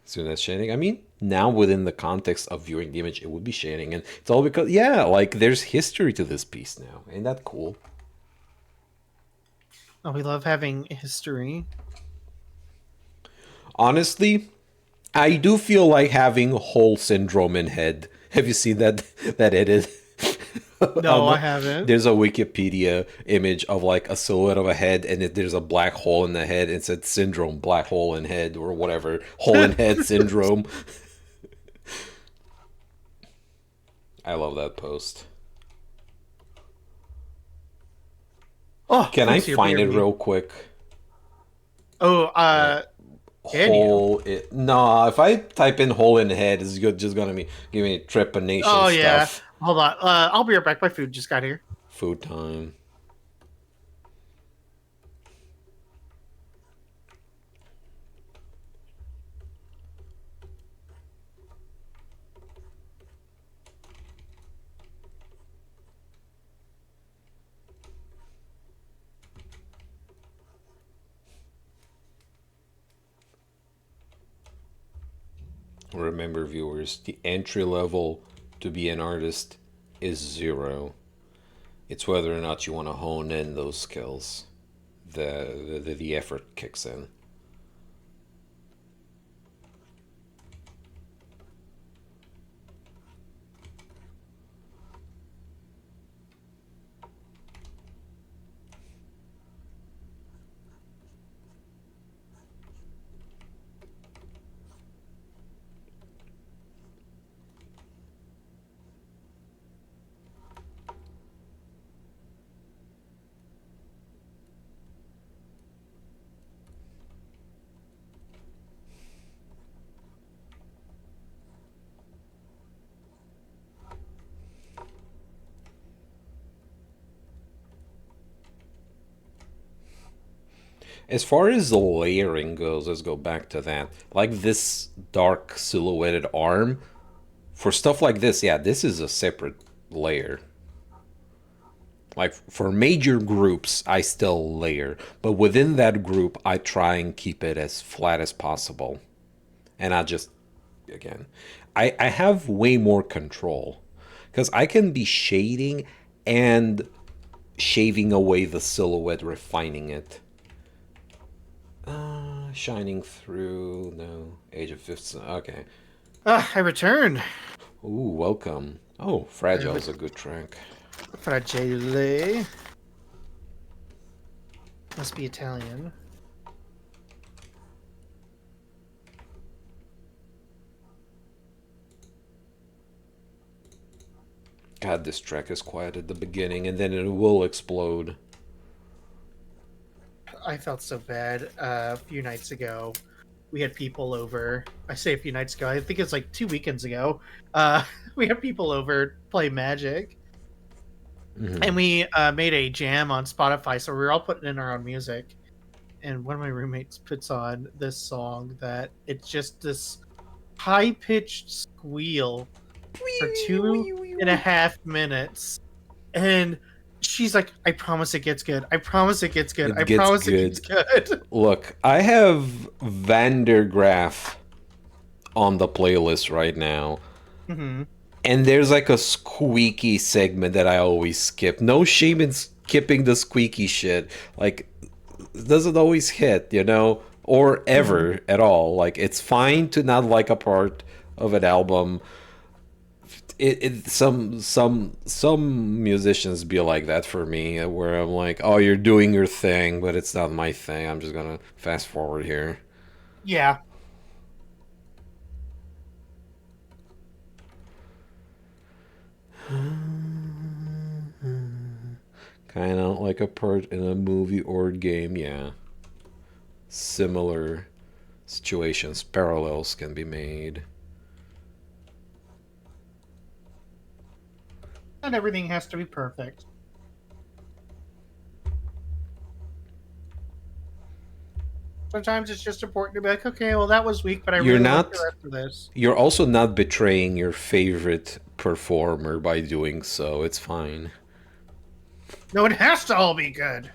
Speaker 1: So that's shading. I mean, now within the context of viewing the image, it would be shading. And it's all because, yeah, like there's history to this piece now. Ain't that cool?
Speaker 2: Oh, we love having history.
Speaker 1: Honestly, I do feel like having whole syndrome in head. Have you seen that edit?
Speaker 2: No, I haven't.
Speaker 1: There's a Wikipedia image of like a silhouette of a head, and there's a black hole in the head. It said syndrome, black hole in head, or whatever, hole in head syndrome. I love that post.
Speaker 2: Oh,
Speaker 1: Can I
Speaker 2: let's see your
Speaker 1: find it
Speaker 2: beer.
Speaker 1: real quick?
Speaker 2: Oh, can you?
Speaker 1: Hole. No, if I type in hole in head, it's just gonna be give me trepanation
Speaker 2: Oh yeah.
Speaker 1: stuff.
Speaker 2: Hold on. I'll be right back. My food just got here.
Speaker 1: Food time. Remember, viewers, the entry level to be an artist is 0. It's whether or not you want to hone in those skills. The effort kicks in. As far as the layering goes, let's go back to that. Like this dark silhouetted arm, for stuff like this, yeah, this is a separate layer. Like for major groups, I still layer, but within that group, I try and keep it as flat as possible. And I just, again, I have way more control because I can be shading and shaving away the silhouette, refining it. Shining Through, no. Age of Fifth Son, okay.
Speaker 2: I returned.
Speaker 1: Ooh, welcome. Oh, Fragile's a good track.
Speaker 2: Fragile. Must be Italian.
Speaker 1: God, this track is quiet at the beginning, and then it will explode.
Speaker 2: I felt so bad. A few nights ago, we had people over. I say a few nights ago. I think it's like 2 weekends ago. We had people over play Magic, and we made a jam on Spotify. So we were all putting in our own music. And one of my roommates puts on this song that it's just this high pitched squeal for 2.5 minutes, and she's like, I promise it gets good. I promise it gets good.
Speaker 1: It
Speaker 2: I
Speaker 1: gets
Speaker 2: promise
Speaker 1: good.
Speaker 2: it gets good.
Speaker 1: Look, I have Vandergraaf on the playlist right now.
Speaker 2: Mm-hmm.
Speaker 1: And there's like a squeaky segment that I always skip. No shame in skipping the squeaky shit. Like, it doesn't always hit, you know? Or ever at all. Like, it's fine to not like a part of an album. Some musicians be like that for me, where I'm like, oh, you're doing your thing, but it's not my thing. I'm just gonna fast forward here.
Speaker 2: Yeah.
Speaker 1: Kind of like a part in a movie or game, yeah. Similar situations, parallels can be made.
Speaker 2: Not everything has to be perfect. Sometimes it's just important to be like, okay, well, that was weak, but I
Speaker 1: You're
Speaker 2: really
Speaker 1: not-
Speaker 2: like the rest of this.
Speaker 1: You're also not betraying your favorite performer by doing so. It's fine.
Speaker 2: No, it has to all be good.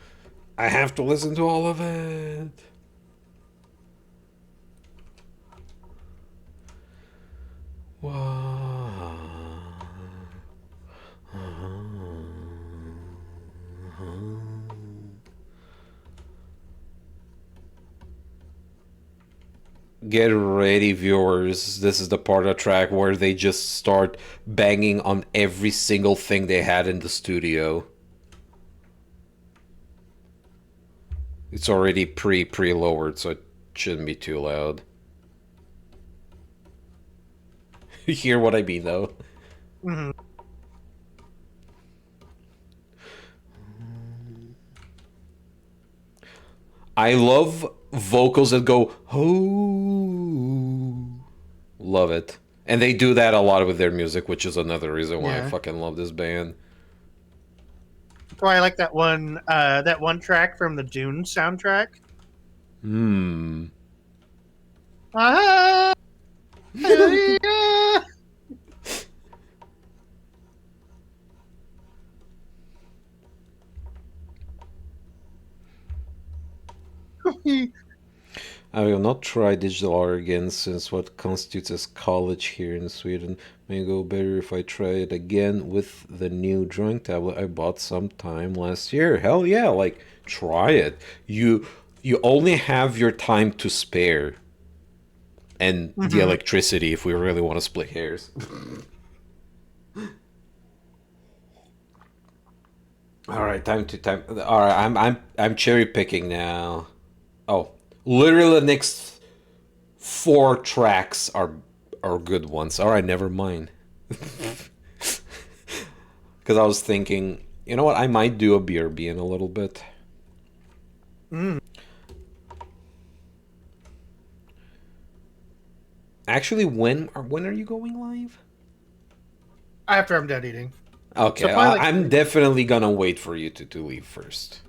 Speaker 1: I have to listen to all of it. Get ready, viewers. This is the part of the track where they just start banging on every single thing they had in the studio. It's already pre-lowered, so it shouldn't be too loud. You hear what I mean, though?
Speaker 2: Mm-hmm.
Speaker 1: I love vocals that go, oh. Love it. And they do that a lot with their music, which is another reason why I
Speaker 2: Yeah.
Speaker 1: fucking love this band.
Speaker 2: Oh, I like that one track from the Dune soundtrack. Ah, yeah.
Speaker 1: I will not try digital art again since what constitutes as college here in Sweden may go better if I try it again with the new drawing tablet I bought sometime last year. Hell yeah, like try it. You only have your time to spare and the electricity if we really want to split hairs. All right, time. All right, I'm cherry picking now. Oh, literally the next 4 tracks are good ones. All right, never mind. Because I was thinking, you know what? I might do a BRB in a little bit. Actually, when are you going live?
Speaker 2: After I'm done eating.
Speaker 1: Okay,
Speaker 2: So probably, like,
Speaker 1: I'm definitely gonna wait for you to leave first,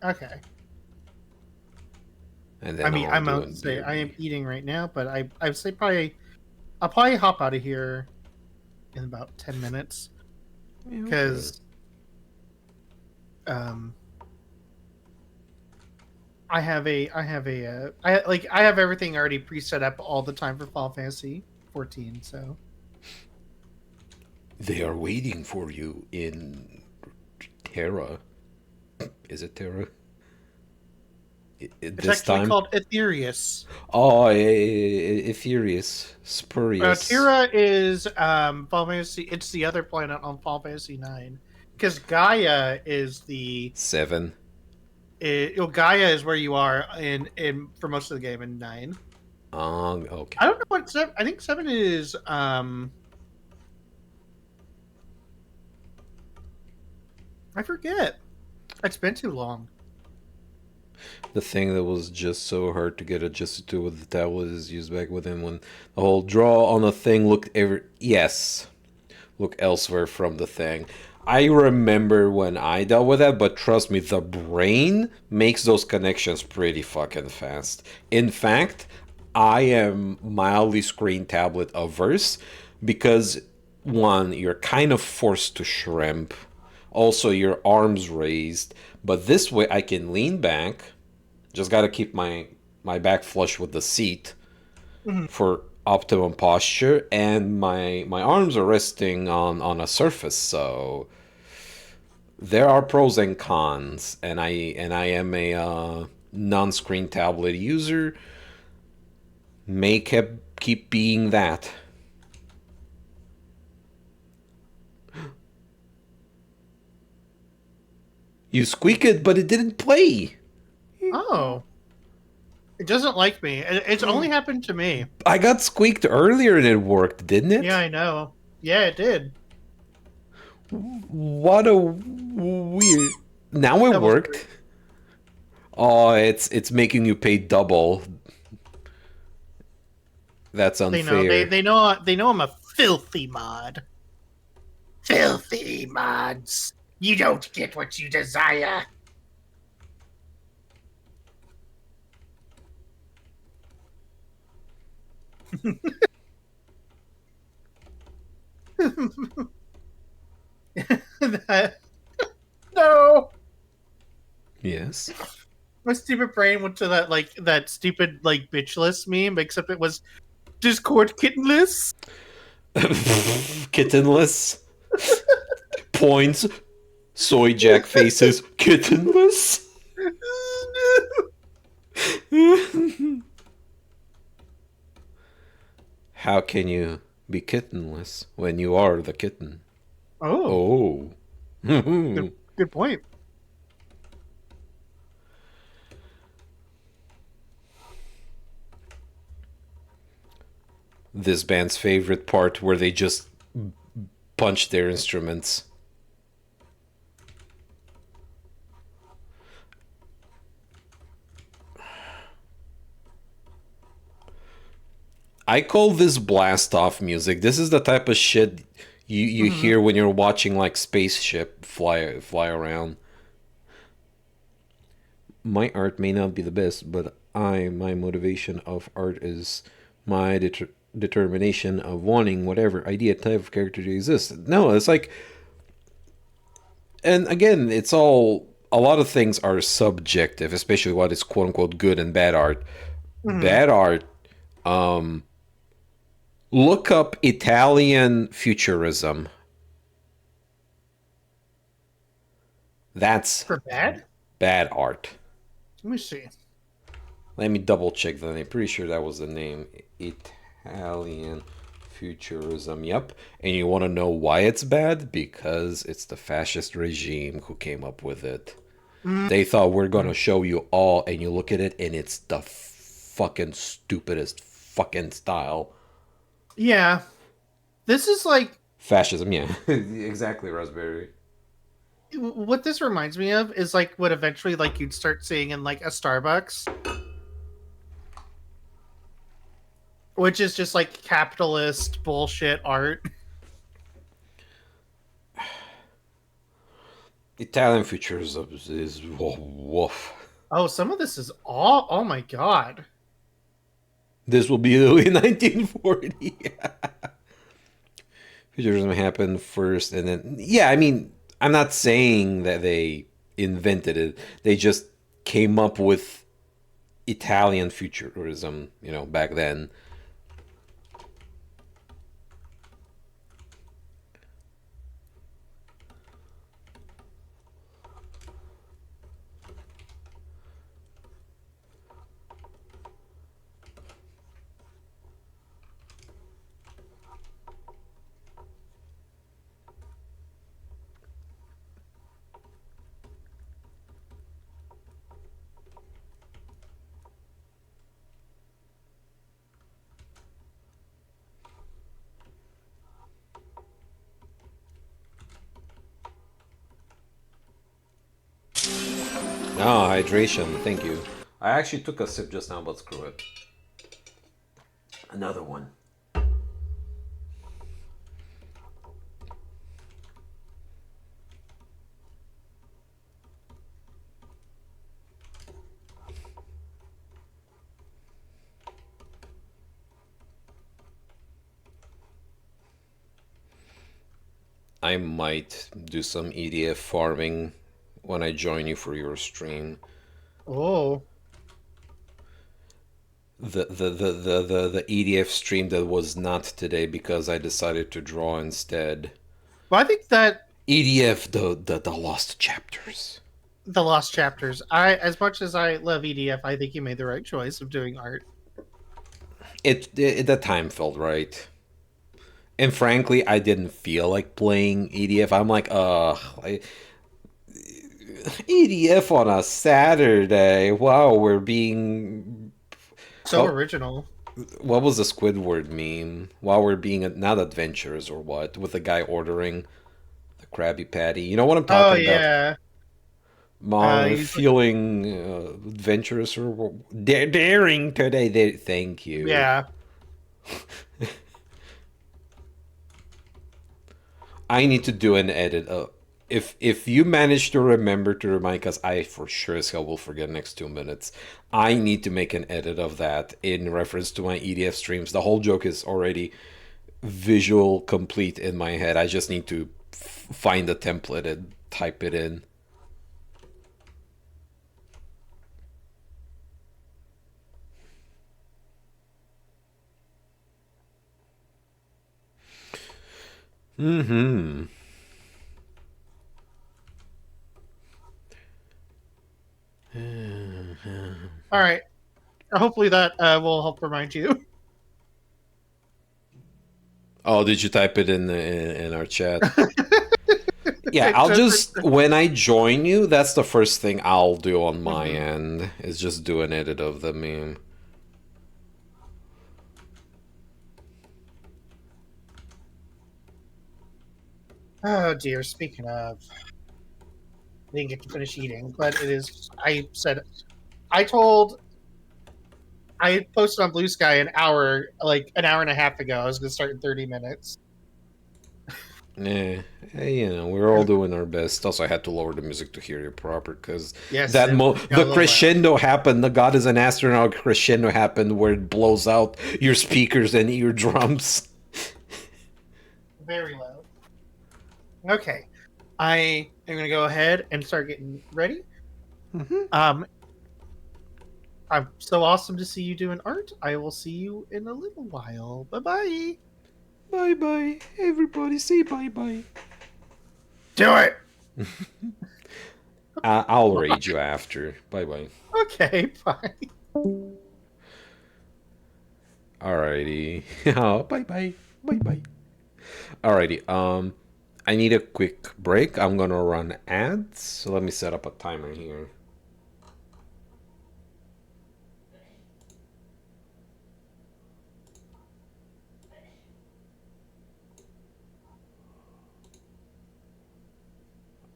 Speaker 2: Okay.
Speaker 1: and then
Speaker 2: I mean,
Speaker 1: I'll
Speaker 2: I'm
Speaker 1: do
Speaker 2: out
Speaker 1: a
Speaker 2: to say I am
Speaker 1: BRB.
Speaker 2: eating right now, but I'd say I'll probably hop out of here in about 10 minutes
Speaker 1: Yeah, okay.
Speaker 2: because um I have I have everything already pre-set up all the time for Final Fantasy 14, so
Speaker 1: They are waiting for you in Terra. Is it Terra?
Speaker 2: it's
Speaker 1: This
Speaker 2: actually
Speaker 1: time?
Speaker 2: called Aetherius.
Speaker 1: Oh, Ethereus. Spurious.
Speaker 2: Terra is Final Fantasy. It's the other planet on Final Fantasy 9 because Gaia is the
Speaker 1: 7.
Speaker 2: Gaia is where you are in for most of the game in 9.
Speaker 1: Okay.
Speaker 2: I don't know what 7. I think 7 is I forget. It's been too long.
Speaker 1: The thing that was just so hard to get adjusted to with the tablet is used back with him when the whole draw on a thing look elsewhere from the thing. I remember when I dealt with that, but trust me, the brain makes those connections pretty fucking fast. In fact, I am mildly screen tablet averse because one, you're kind of forced to shrimp. Also, your arms raised, but this way I can lean back. Just gotta keep my back flush with the seat for optimum posture, and my arms are resting on a surface, so there are pros and cons. And I am a non-screen tablet user. May keep being that. You squeak it, but it didn't play.
Speaker 2: Oh, it doesn't like me. It's only happened to me.
Speaker 1: I got squeaked earlier and it worked, didn't it?
Speaker 2: Yeah, I know. Yeah, it did.
Speaker 1: What a weird. Now it
Speaker 2: That was
Speaker 1: worked.
Speaker 2: weird.
Speaker 1: Oh, it's making you pay double. That's unfair.
Speaker 2: They know I'm a filthy mod. Filthy mods. You don't get what you desire. No.
Speaker 1: Yes.
Speaker 2: My stupid brain went to that stupid bitchless meme, except it was Discord kittenless.
Speaker 1: Kittenless. Points. Soy Jack faces. Kittenless. How can you be kittenless when you are the kitten?
Speaker 2: Oh,
Speaker 1: Oh.
Speaker 2: good point.
Speaker 1: This band's favorite part where they just punch their instruments. I call this blast off music. This is the type of shit you hear when you're watching like spaceship fly around. My art may not be the best, but my motivation of art is my determination of wanting whatever idea type of character to exist. No, it's like, and again, it's all, a lot of things are subjective, especially what is quote unquote good and bad art.
Speaker 2: Mhm.
Speaker 1: Bad art. Um, look up Italian futurism. That's
Speaker 2: For bad?
Speaker 1: bad art.
Speaker 2: Let me see.
Speaker 1: Let me double check the name. Pretty sure that was the name. Italian futurism. Yep. And you want to know why it's bad? Because it's the fascist regime who came up with it.
Speaker 2: Mm,
Speaker 1: They thought we're gonna show you all, and you look at it, and it's the fucking stupidest fucking style.
Speaker 2: yeah. This is like
Speaker 1: Fascism, yeah. Exactly, Raspberry.
Speaker 2: what this reminds me of is like what eventually like you'd start seeing in like a Starbucks, which is just like capitalist bullshit art.
Speaker 1: Italian futurism is woof.
Speaker 2: Oh, some of this is all. Oh my god.
Speaker 1: This will be in 1940. Futurism happened first, and then yeah. I mean, I'm not saying that they invented it. They just came up with Italian futurism. Back then. Oh, hydration. Thank you. I actually took a sip just now, but screw it. Another one. I might do some EDF farming when I join you for your stream.
Speaker 2: Oh.
Speaker 1: The EDF stream that was not today because I decided to draw instead.
Speaker 2: Well, I think that
Speaker 1: EDF the lost chapters.
Speaker 2: the lost chapters. I, as much as I love EDF, I think you made the right choice of doing art.
Speaker 1: It the time felt right. And frankly, I didn't feel like playing EDF. I'm like, EDF on a Saturday. Wow, we're being
Speaker 2: So
Speaker 1: what?
Speaker 2: original.
Speaker 1: What was the Squidward meme? While we're being not adventurers or what? With the guy ordering the Krabby Patty. You know what I'm
Speaker 2: Oh
Speaker 1: talking about?
Speaker 2: yeah. He's
Speaker 1: Feeling adventurous or daring today. Thank you.
Speaker 2: yeah.
Speaker 1: I need to do an edit. If you manage to remember to remind, because I for sure as hell will forget next 2 minutes. I need to make an edit of that in reference to my EDF streams. The whole joke is already visual complete in my head. I just need to find the template and type it in. Mm-hmm.
Speaker 2: All right. Hopefully that will help remind you.
Speaker 1: Oh, did you type it in our chat? Yeah,
Speaker 2: It
Speaker 1: I'll
Speaker 2: just-
Speaker 1: just when I join you, that's the first thing I'll do on my
Speaker 2: Mhm.
Speaker 1: end is just do an edit of the meme.
Speaker 2: Oh dear. Speaking of, I didn't get to finish eating, but it is. I said, I told, I posted on Blue Sky like an hour and a half ago. I was going to start in 30 minutes.
Speaker 1: Yeah, we're all doing our best. Also, I had to lower the music to hear you proper because
Speaker 2: Yes,
Speaker 1: that
Speaker 2: it got a
Speaker 1: the
Speaker 2: little
Speaker 1: crescendo happened. The God is an astronaut crescendo happened where it blows out your speakers and eardrums.
Speaker 2: very loud. Okay, I am going to go ahead and start getting ready.
Speaker 1: Mm-hmm.
Speaker 2: Um, I'm so awesome to see you doing art. I will see you in a little while. Bye bye.
Speaker 1: Bye bye, everybody. Say bye bye.
Speaker 2: Do it.
Speaker 1: I'll raid you after. Bye bye.
Speaker 2: Okay, bye.
Speaker 1: Alrighty. Oh, bye bye. Bye bye. Alrighty. I need a quick break. I'm gonna run ads. So let me set up a timer here.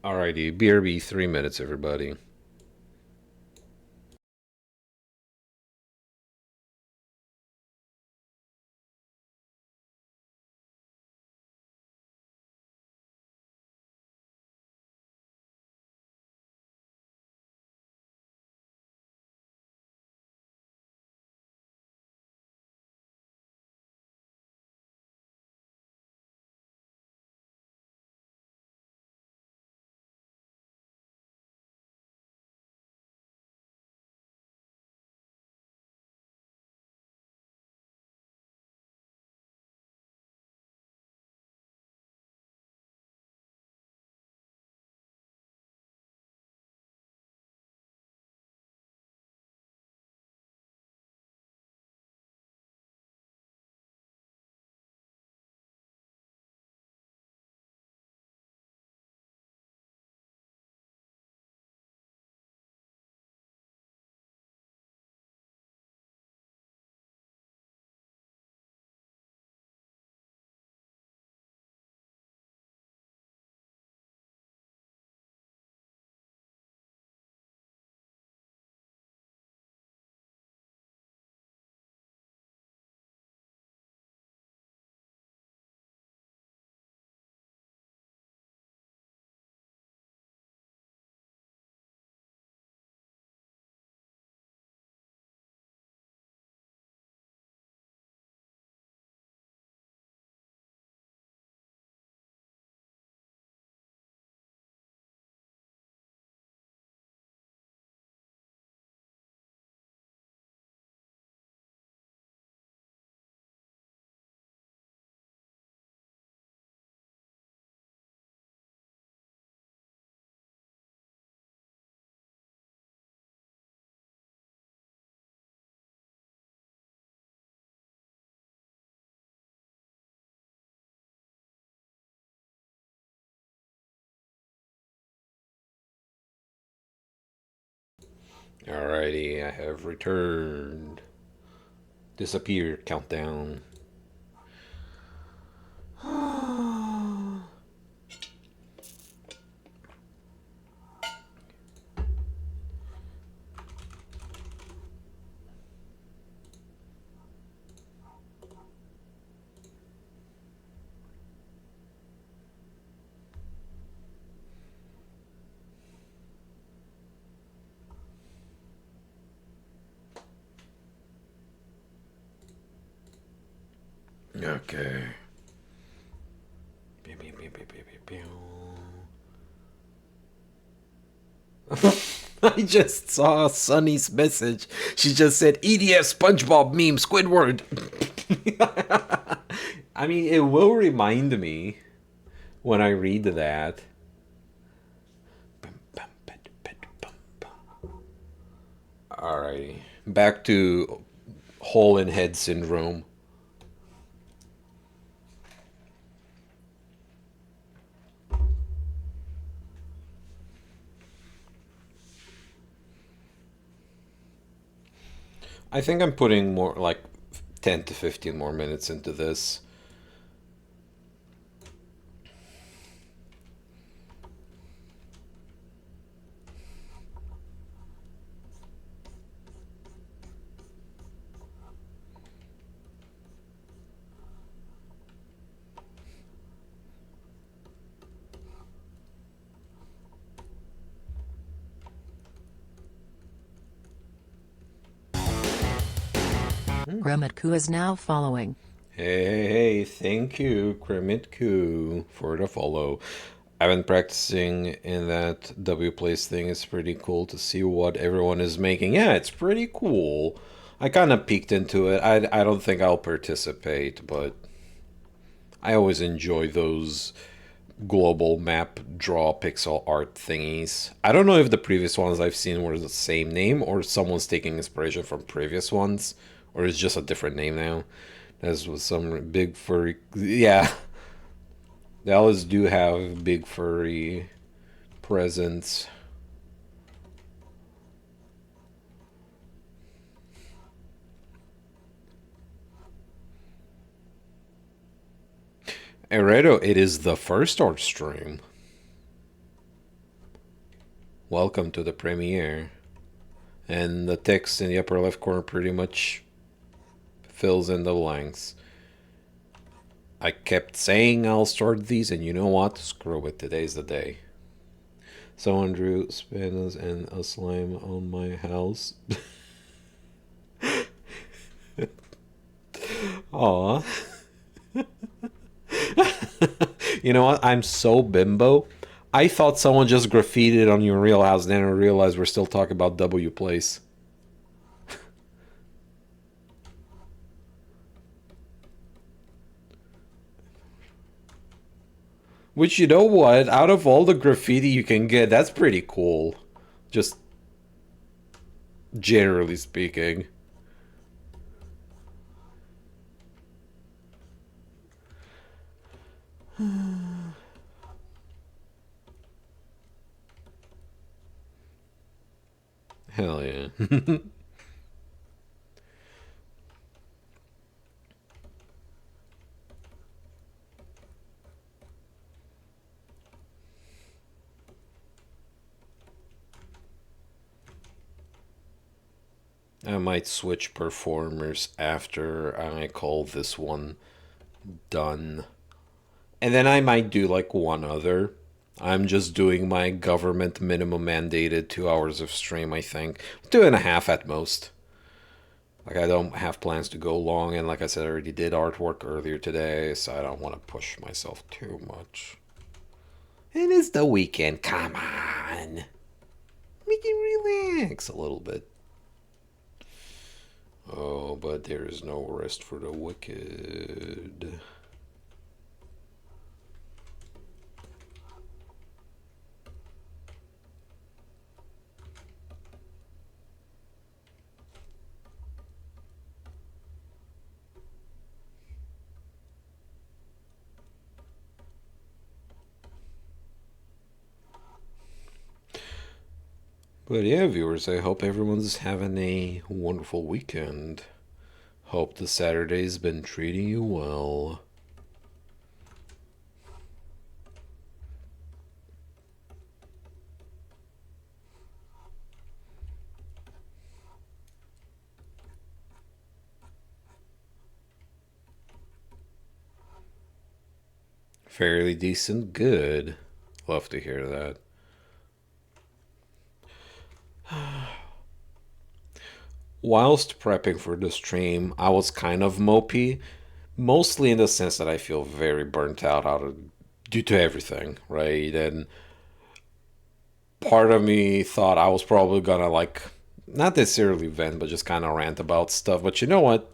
Speaker 1: Alrighty, BRB 3 minutes, everybody. Alrighty, I have returned. Disappear countdown. Okay. Pew, pew, pew, pew, pew, pew, pew. I just saw Sunny's message. She just said EDF SpongeBob meme Squidward. I mean, it will remind me when I read that. Alrighty. Back to hole in head syndrome. I think I'm putting more like 10 to 15 more minutes into this.
Speaker 4: Remitku is now following.
Speaker 1: Hey, thank you, Kremitku, for the follow. I've been practicing in that W Place thing. It's pretty cool to see what everyone is making. Yeah, it's pretty cool. I kind of peeked into it. I don't think I'll participate, but I always enjoy those global map draw pixel art thingies. I don't know if the previous ones I've seen were the same name or someone's taking inspiration from previous ones, or it's just a different name now. As with some big furry, yeah, they always do have big furry presence. Eredo, it is the first art stream. Welcome to the premiere. And the text in the upper left corner pretty much fills in the blanks. I kept saying I'll start these, and you know what? Screw it, today's the day. Someone drew spanners and a slime on my house. Aw. You know what? I'm so bimbo. I thought someone just graffitied on your real house, then I realized we're still talking about W Place. Which, you know what? Out of all the graffiti you can get, that's pretty cool. Just generally speaking. Hell yeah. I might switch performers after I call this one done. And then I might do like one other. I'm just doing my government minimum mandated 2 hours of stream, I think. 2.5 at most. Like, I don't have plans to go long, and like I said, I already did artwork earlier today, so I don't want to push myself too much. And it's the weekend, come on! We can relax a little bit. Oh, but there is no rest for the wicked. But yeah, viewers, I hope everyone's having a wonderful weekend. Hope the Saturday's been treating you well. Fairly decent, good. Love to hear that. Whilst prepping for the stream, I was kind of mopey, mostly in the sense that I feel very burnt out due to everything, right? And part of me thought I was probably gonna like not necessarily vent, but just kind of rant about stuff. But you know what?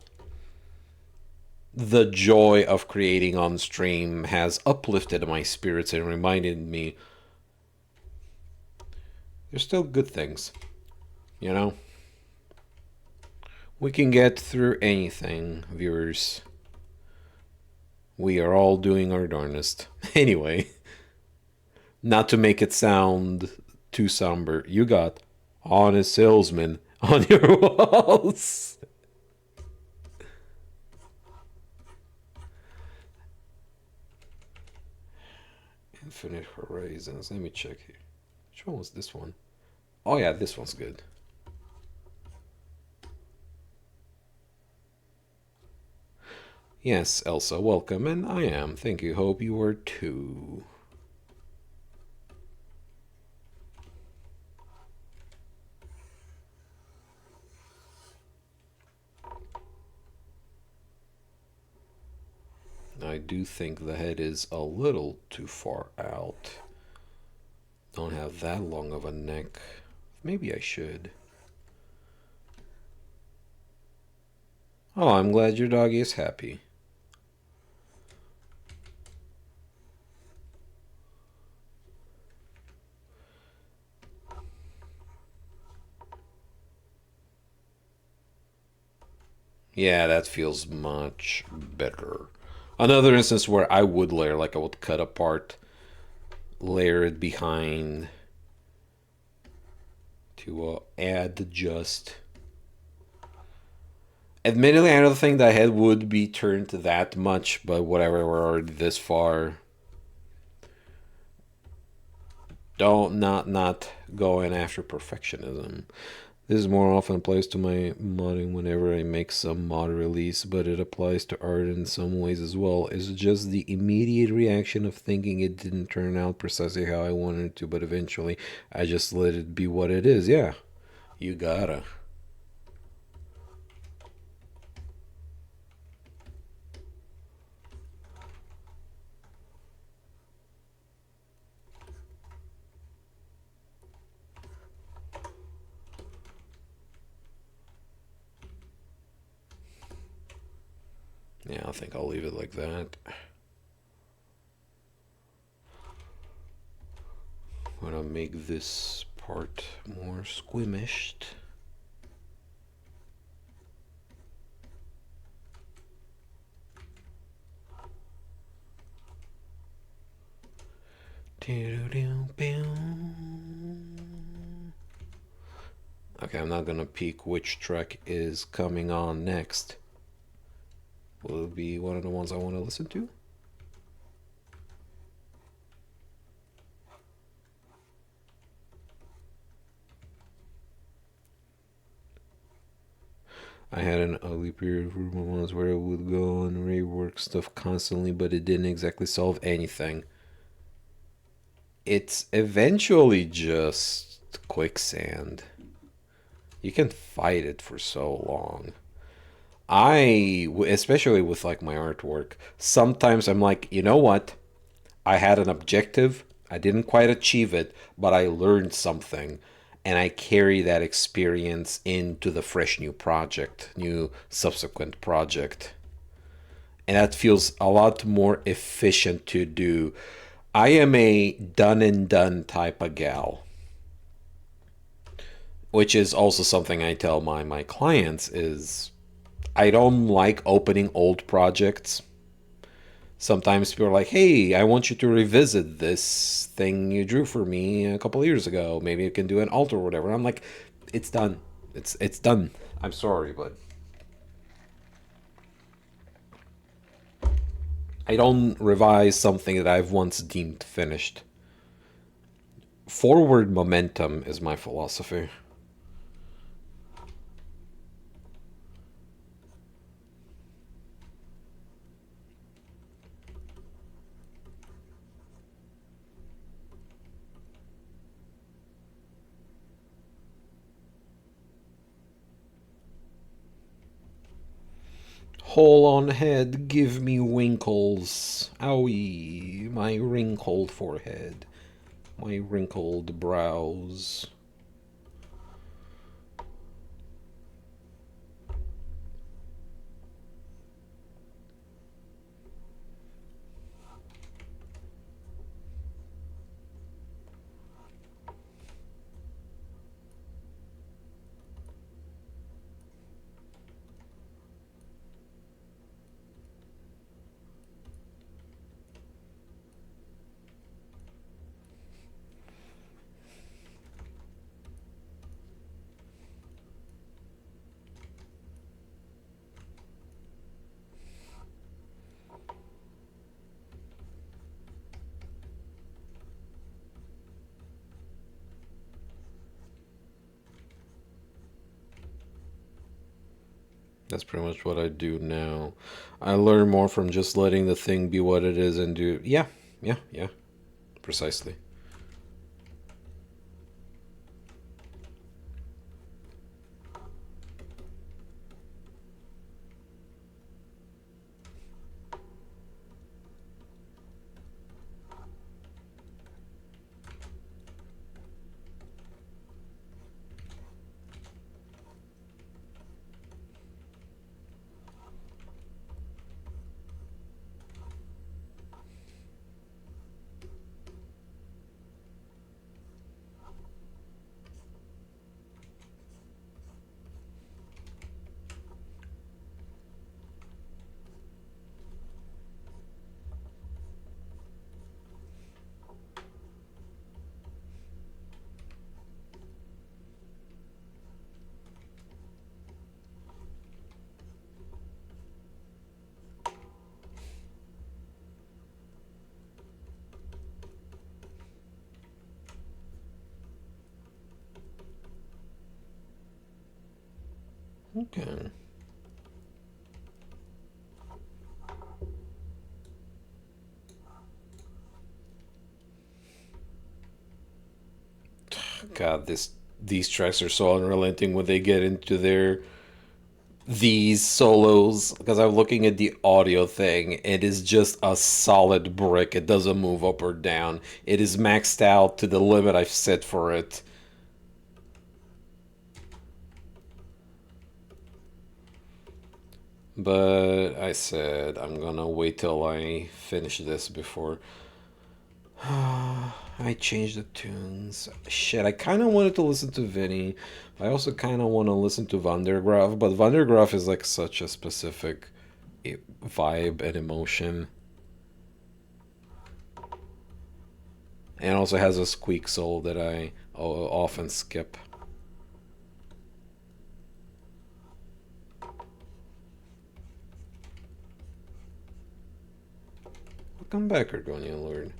Speaker 1: The joy of creating on stream has uplifted my spirits and reminded me there's still good things, you know? We can get through anything, viewers. We are all doing our darnest. Anyway, not to make it sound too somber, you got honest salesman on your walls. Infinite Horizons. Let me check here. Which one was this one? Oh yeah, this one's good. Yes, Elsa, welcome, and I am. Thank you. Hope you are too. I do think the head is a little too far out. don't have that long of a neck. Maybe I should. Oh, I'm glad your doggy is happy. Yeah, that feels much better. Another instance where I would layer, like I would cut apart, layer it behind to add just. Admittedly, I don't think the head would be turned that much, but whatever, we're already this far. Don't not going after perfectionism. This is more often applies to my modding whenever I make some mod release, but it applies to art in some ways as well. It's just the immediate reaction of thinking it didn't turn out precisely how I wanted it to, but eventually I just let it be what it is. Yeah, you gotta. Yeah, I think I'll leave it like that. I'm gonna make this part more squished. Okay, I'm not gonna peek which track is coming on next. Will it be one of the ones I want to listen to? I had an ugly period for months where I would go and rework stuff constantly, but it didn't exactly solve anything. It's eventually just quicksand. You can fight it for so long. Especially with like my artwork, sometimes I'm like, you know what? I had an objective. I didn't quite achieve it, but I learned something. And I carry that experience into the fresh new subsequent project. And that feels a lot more efficient to do. I am a done and done type of gal, which is also something I tell my clients is I don't like opening old projects. Sometimes people are like, hey, I want you to revisit this thing you drew for me a couple of years ago. Maybe you can do an alter or whatever. I'm like, it's done. It's done. I'm sorry, but I don't revise something that I've once deemed finished. Forward momentum is my philosophy. Hole on head, give me winkles. Owie, my wrinkled forehead, my wrinkled brows. That's pretty much what I do now. I learn more from just letting the thing be what it is and do. Yeah, yeah, precisely. Okay. God, these tracks are so unrelenting when they get into these solos, because I'm looking at the audio thing. It is just a solid brick. It doesn't move up or down. It is maxed out to the limit I've set for it. But I said I'm gonna wait till I finish this before I change the tunes. Shit, I kind of wanted to listen to Vinny. I also kind of want to listen to Van der Graaf, but Van der Graaf is like such a specific vibe and emotion. And also has a squeak solo that I often skip. Welcome back, Argonia Lord.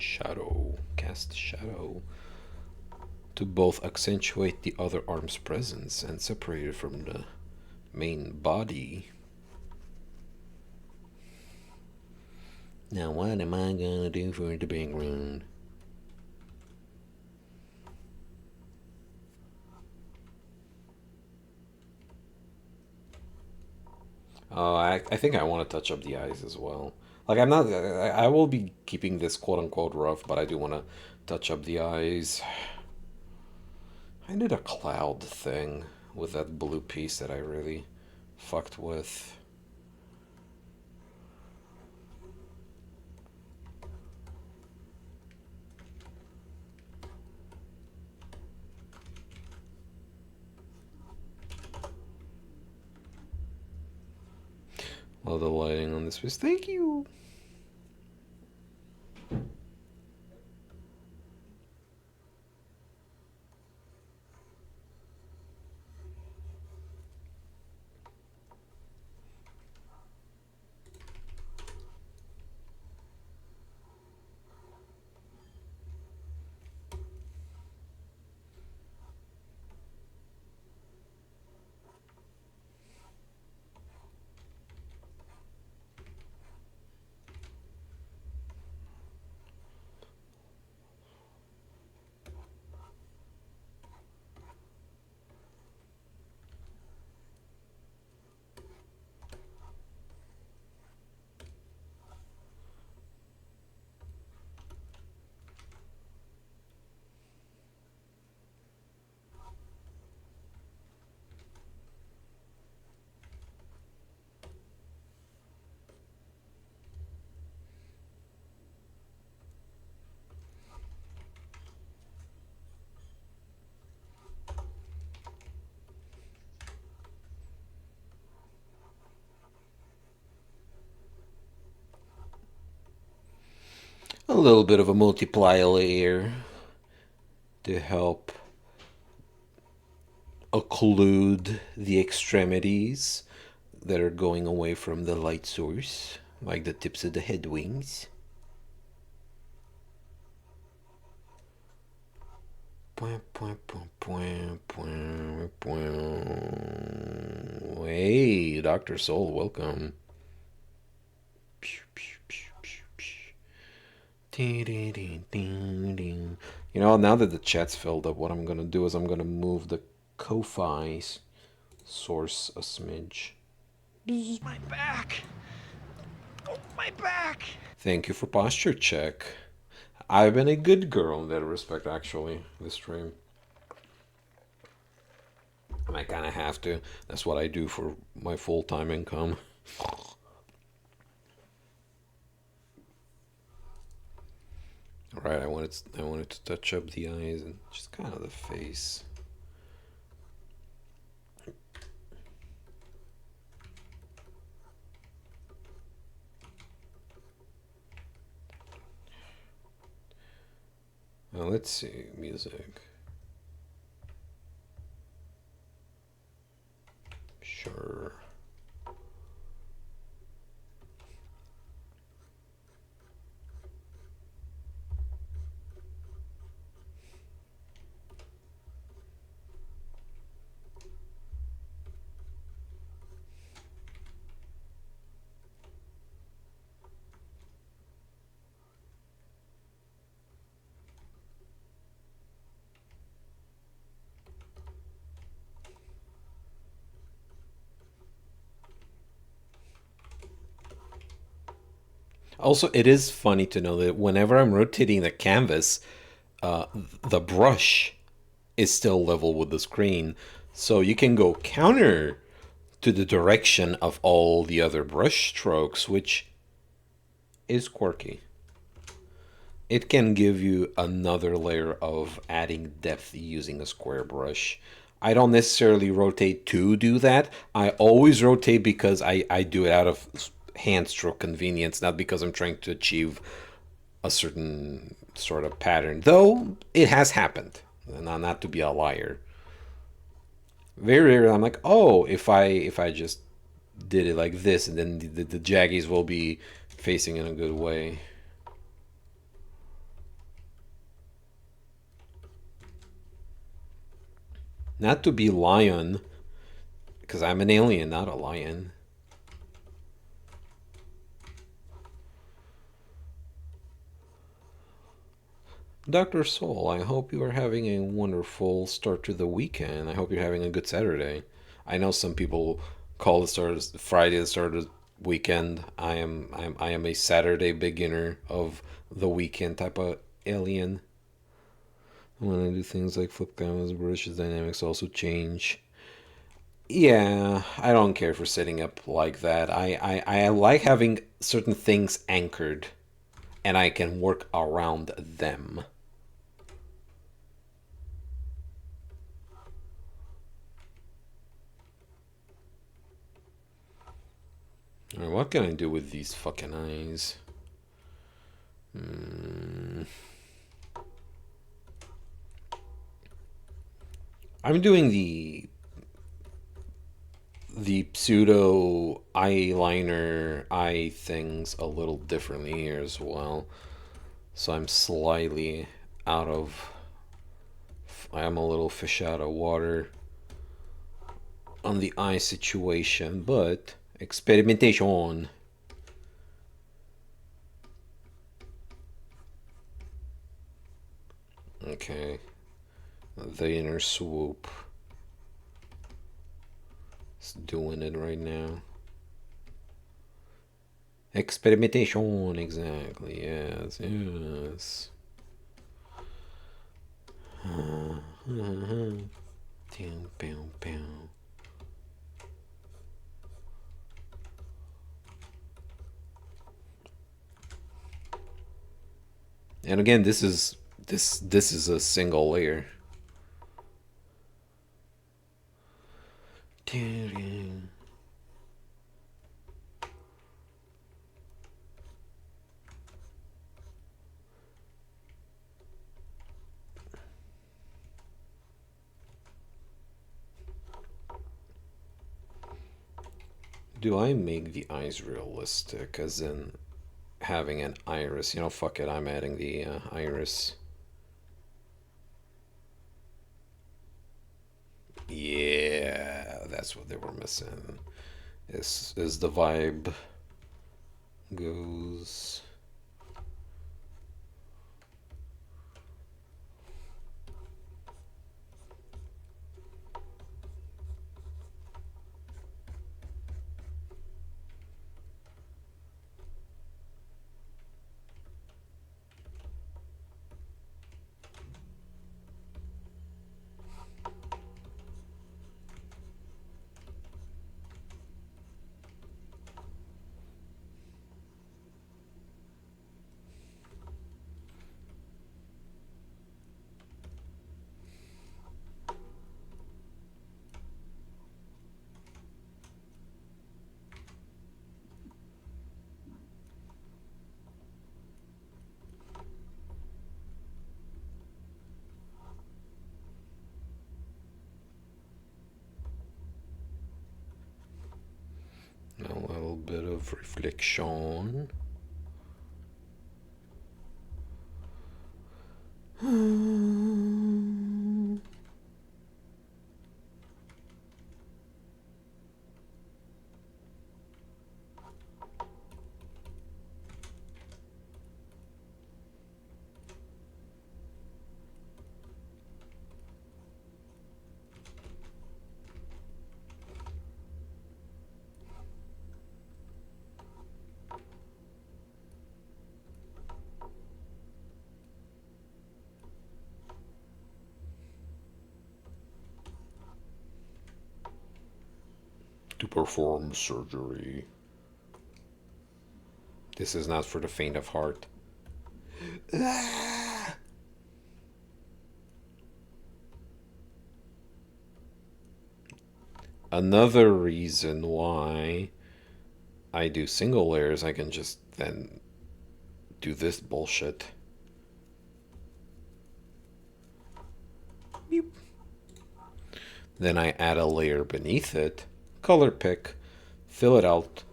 Speaker 1: Shadow. Cast Shadow. To both accentuate the other arm's presence and separate it from the main body. Now what am I gonna do for the background? Oh, I think I want to touch up the eyes as well. Like I'm not, I will be keeping this quote unquote rough, but I do want to touch up the eyes. I did a cloud thing with that blue piece that I really fucked with. Love the lighting on this piece. Thank you. A little bit of a multiplier layer to help occlude the extremities that are going away from the light source, like the tips of the head wings. Hey, Dr. Soul, welcome. You know, now that the chat's filled up, what I'm gonna do is I'm gonna move the Ko-Fi source a smidge.
Speaker 3: My back! Oh, my back!
Speaker 1: Thank you for posture check. I've been a good girl in that respect, actually, this stream. And I kind of have to. That's what I do for my full-time income. Alright, I wanted to touch up the eyes and just kind of the face. Let's see, music. Sure. Also, it is funny to know that whenever I'm rotating the canvas, uh, the brush is still level with the screen. So you can go counter to the direction of all the other brush strokes, which is quirky. It can give you another layer of adding depth using a square brush. I don't necessarily rotate to do that. I always rotate because I do it out of hand stroke convenience, not because I'm trying to achieve a certain sort of pattern. Though it has happened, and not to be a liar. Very rarely I'm like, oh, if I just did it like this, and then the jaggies will be facing in a good way. Not to be lion, because I'm an alien, not a lion. Dr. Soul, I hope you are having a wonderful start to the weekend. I hope you're having a good Saturday. I know some people call the start of Friday the start of the weekend. I am a Saturday beginner of the weekend type of alien. When I do things like flip canvas, brushes dynamics also change. Yeah, I don't care for setting up like that. I like having certain things anchored and I can work around them. Alright, what can I do with these fucking eyes? I'm doing the pseudo eyeliner eye things a little differently here as well. So I'm slightly out of... I am a little fish out of water on the eye situation, but experimentation. Okay, the inner swoop. It's doing it right now. Experimentation, exactly. Yes, yes. Down, bow, bow. And again, this is a single layer. Do I make the eyes realistic, as in having an iris? You know, fuck it, I'm adding the iris. Yeah, that's what they were missing. Is the vibe goes. of reflection. To perform surgery. This is not for the faint of heart. Another reason why I do single layers, I can just then do this bullshit. Beep. Then I add a layer beneath it, color pick, fill it out.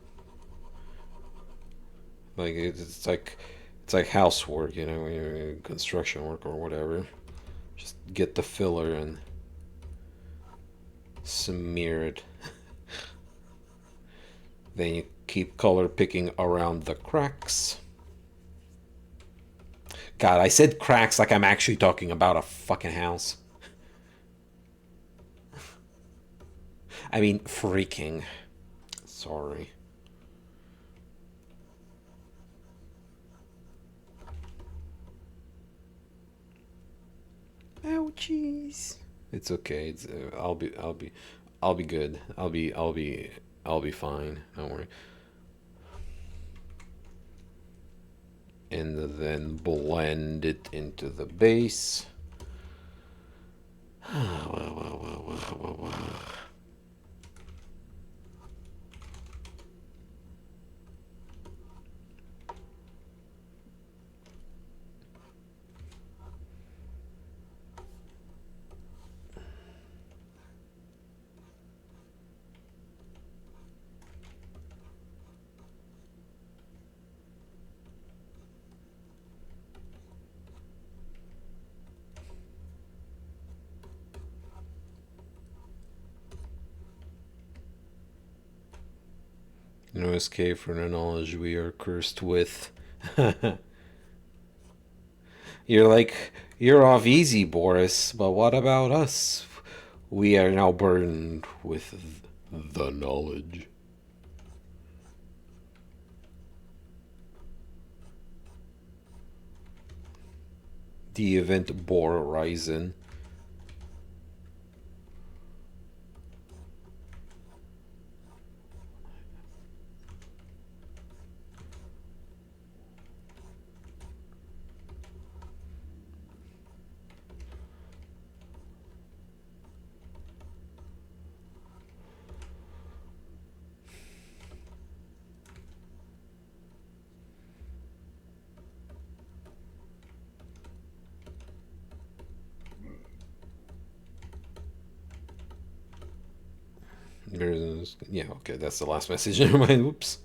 Speaker 1: Like it's like housework, you know, construction work or whatever. Just get the filler and smear it. Then you keep color picking around the cracks. God, I said cracks like I'm actually talking about a fucking house. I mean, freaking. Sorry. Ouchies. It's okay. It's I'll be good. I'll be fine. Don't worry. And then blend it into the base. No escape from the knowledge we are cursed with. You're off easy, Boris, but what about us? We are now burdened with the knowledge. The event bore Horizon. Yeah, okay, that's the last message. Never mind. Whoops.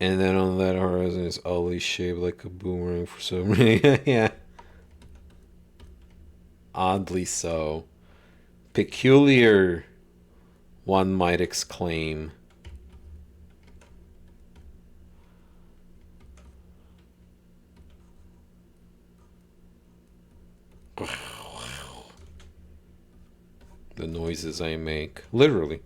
Speaker 1: And then on that horizon is always shaped like a boomerang for so many. Yeah. Oddly so. Peculiar, one might exclaim. The noises I make. Literally.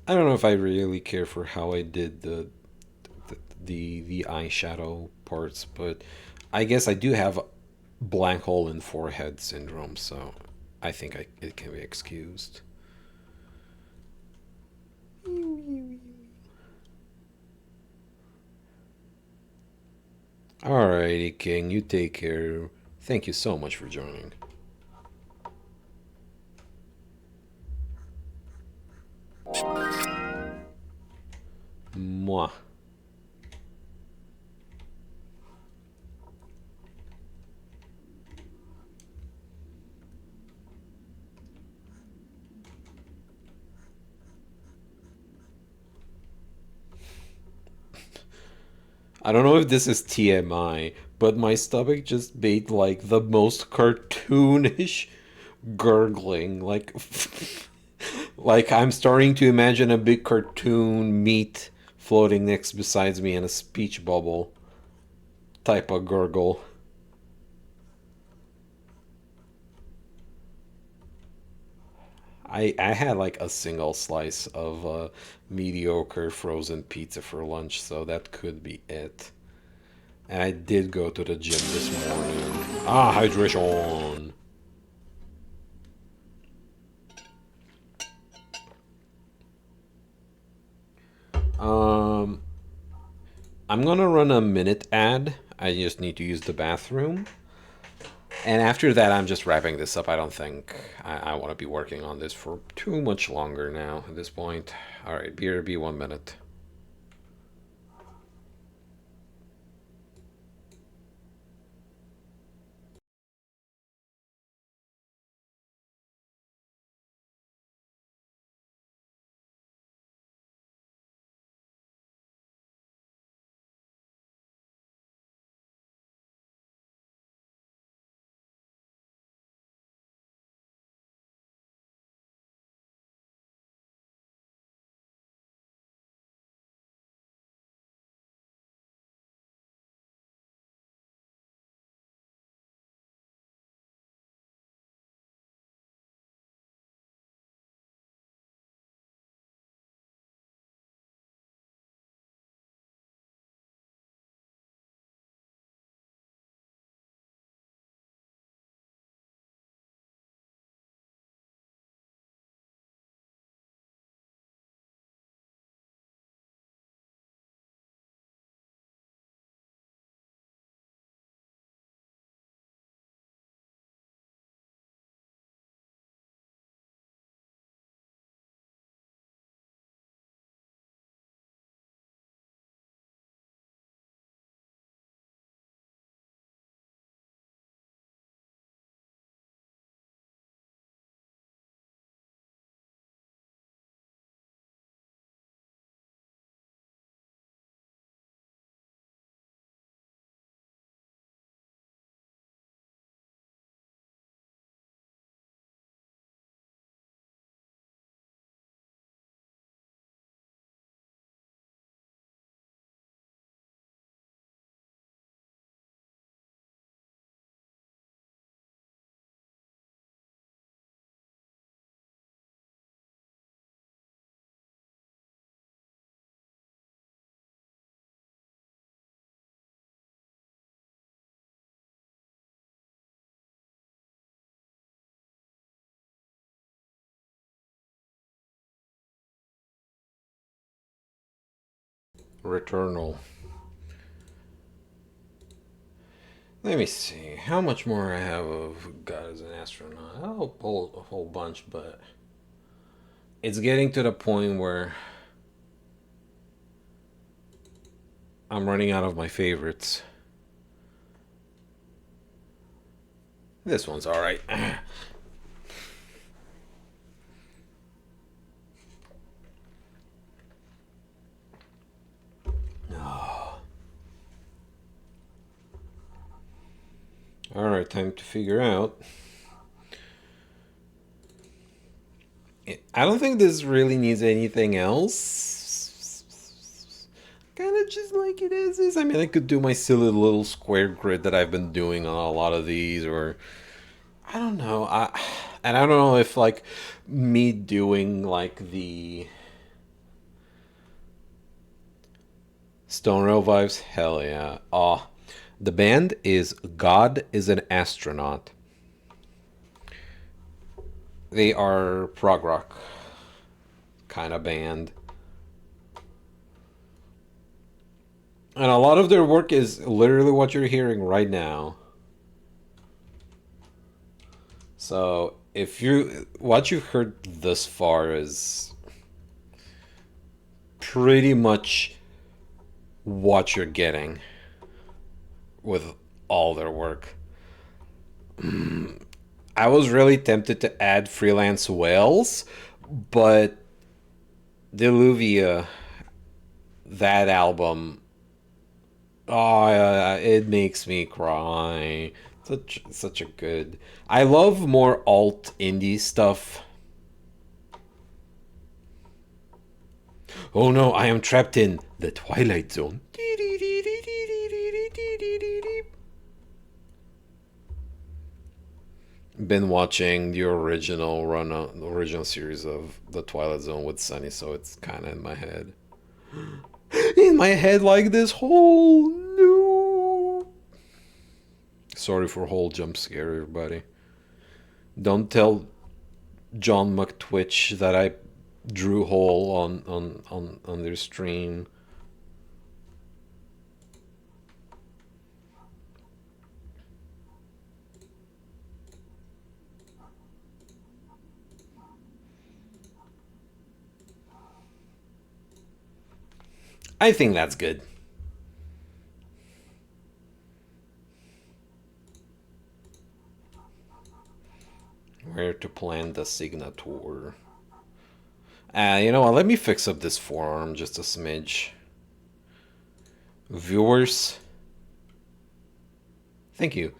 Speaker 1: I don't know if I really care for how I did the eyeshadow parts, but I guess I do have blank hole in forehead syndrome, so I think it can be excused. Alrighty, King, you take care. Thank you so much for joining. Mwah. I don't know if this is TMI, but my stomach just made like the most cartoonish gurgling. Like, like I'm starting to imagine a big cartoon meat floating next besides me in a speech bubble type of gurgle. I had like a single slice of mediocre frozen pizza for lunch, so that could be it. And I did go to the gym this morning. Ah, hydration. Um, I'm gonna run a minute ad. I just need to use the bathroom. And after that, I'm just wrapping this up. I don't think I want to be working on this for too much longer now at this point. All right, BRB 1 minute. Returnal. Let me see how much more I have of God as an astronaut. I'll pull a whole bunch, but it's getting to the point where I'm running out of my favorites. This one's alright. Alright, time to figure out. I don't think this really needs anything else. Kind of just like it is. I mean, I could do my silly little square grid that I've been doing on a lot of these, or I don't know. And I don't know if like me doing like the Stone Rail vibes. Hell yeah. The band is God is an Astronaut. They are prog rock kind of band. And a lot of their work is literally what you're hearing right now. So if you what you've heard thus far is pretty much what you're getting with all their work. I was really tempted to add Freelance Whales, but Deluvia, that album, oh, it makes me cry. Such a good. I love more alt indie stuff. Oh no, I am trapped in the Twilight Zone. Been watching the original the original series of the Twilight Zone with Sunny, so it's kind of in my head. In my head, like this whole new. Sorry for whole jump scare, everybody. Don't tell John McTwitch that I drew hole on their stream. I think that's good. Where to plant the signature. You know what? Let me fix up this forearm just a smidge. Viewers, thank you.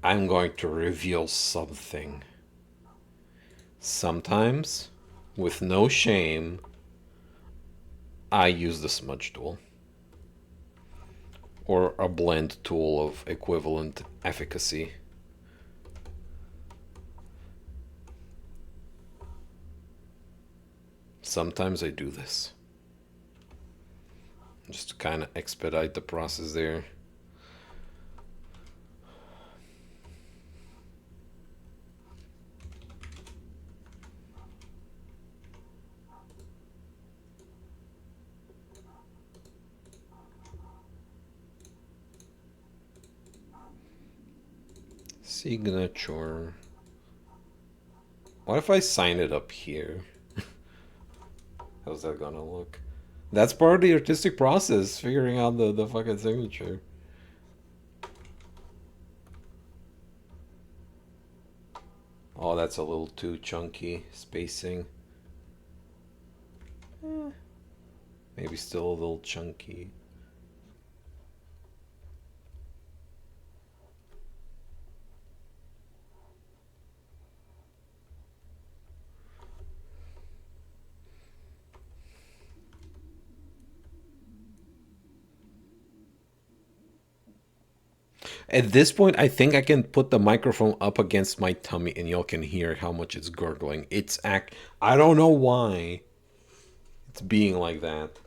Speaker 1: I'm going to reveal something. Sometimes, with no shame, I use the smudge tool. Or a blend tool of equivalent efficacy. Sometimes I do this. Just to kind of expedite the process there. Signature. What if I sign it up here? How's that gonna look? That's part of the artistic process, figuring out the fucking signature. Oh, that's a little too chunky spacing. Maybe still a little chunky. At this point, I think I can put the microphone up against my tummy and y'all can hear how much it's gurgling. I don't know why it's being like that.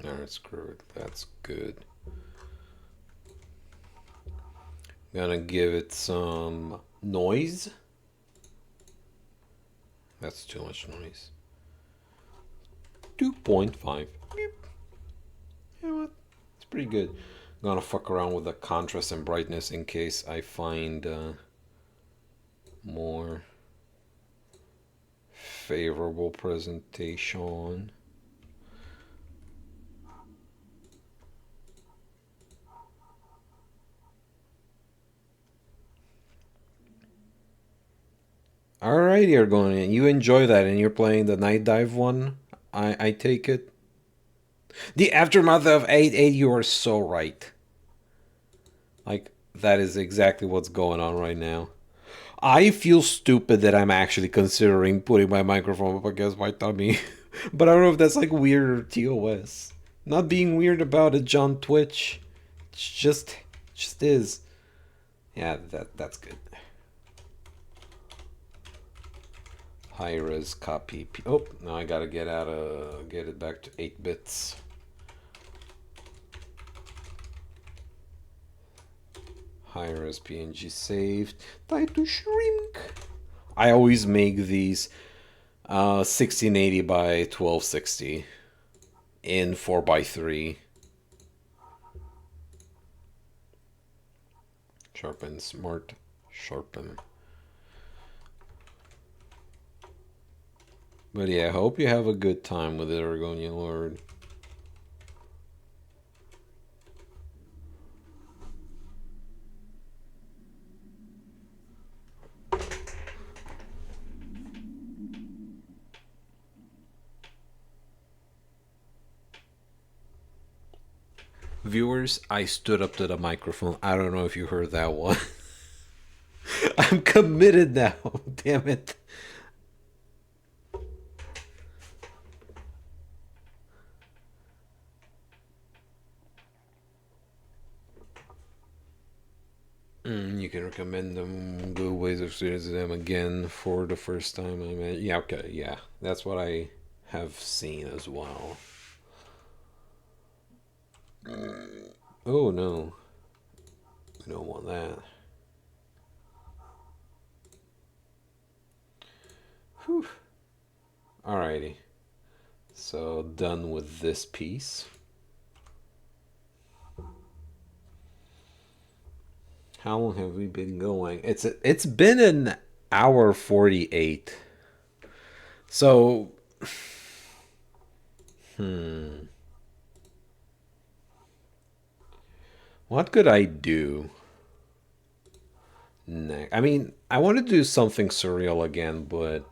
Speaker 1: Alright, screw it. That's good. Gonna give it some noise. That's too much noise. 2.5. You know what? It's pretty good. Gonna fuck around with the contrast and brightness in case I find more favorable presentation. Alright, you're going in. You enjoy that and you're playing the Night Dive one? I take it. The aftermath of 8-8, you are so right. Like, that is exactly what's going on right now. I feel stupid that I'm actually considering putting my microphone up against my tummy. But I don't know if that's like weird or TOS. Not being weird about it, John Twitch. It's just is. Yeah, that's good. High res copy. Oh, now I gotta get it back to 8 bits. high-res PNG saved. Time to shrink. I always make these 1680 by 1260 in 4:3. Sharpen, smart, sharpen. But yeah, I hope you have a good time with it, Argonian Lord. Viewers, I stood up to the microphone. I don't know if you heard that one. I'm committed now. Damn it. You can recommend them good ways of students them again for the first time. I mean, yeah, okay, yeah. That's what I have seen as well. Oh no. We don't want that. Whew. Alrighty. So done with this piece. How long have we been going? It's been an hour 48. So what could I do next? I mean, I want to do something surreal again, but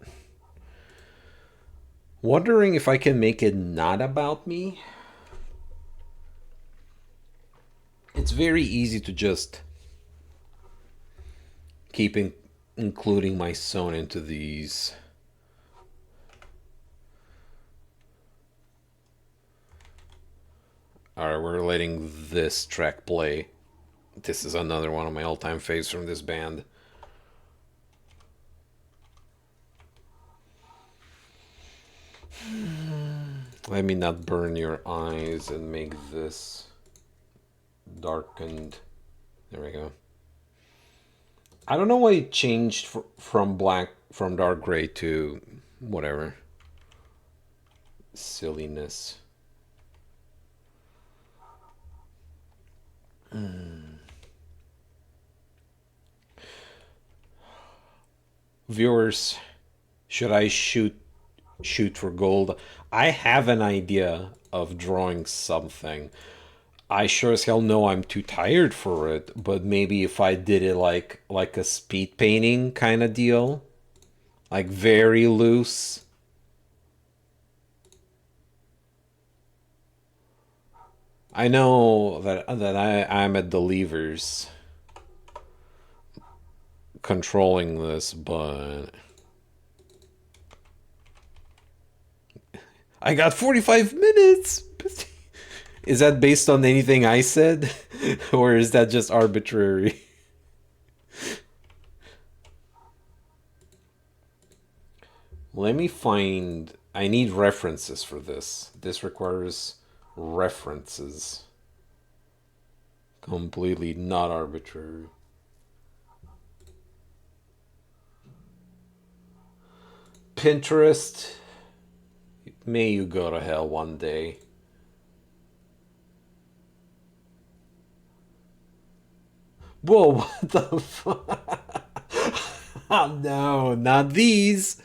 Speaker 1: wondering if I can make it not about me. It's very easy to just keep including my son into these. Alright, we're letting this track play. This is another one of my all-time faves from this band. Let me not burn your eyes and make this darkened. There we go. I don't know why it changed from dark gray to whatever. Silliness. Viewers, should I shoot for gold? I have an idea of drawing something. I sure as hell know I'm too tired for it, but maybe if I did it like a speed painting kind of deal, like very loose. I know that I'm at the levers controlling this, but I got 45 minutes. Is that based on anything I said? Or is that just arbitrary? Let me find... I need references for this. This requires references. Completely not arbitrary. Pinterest. May you go to hell one day. Whoa, what the fuck? Oh, no, not these.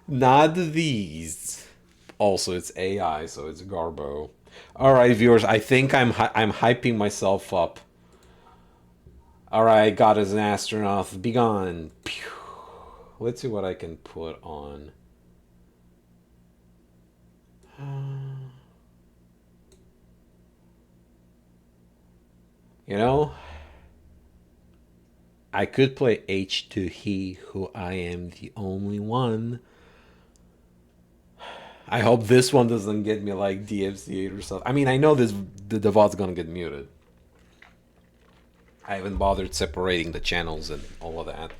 Speaker 1: Not these. Also, it's AI, so it's Garbo. Alright, viewers, I think I'm hyping myself up. Alright, God is an astronaut. Be gone. Pew. Let's see what I can put on. You know, I could play H to He, who I am the only one. I hope this one doesn't get me like DMCA or something. I mean, I know the VOD's gonna get muted. I haven't bothered separating the channels and all of that.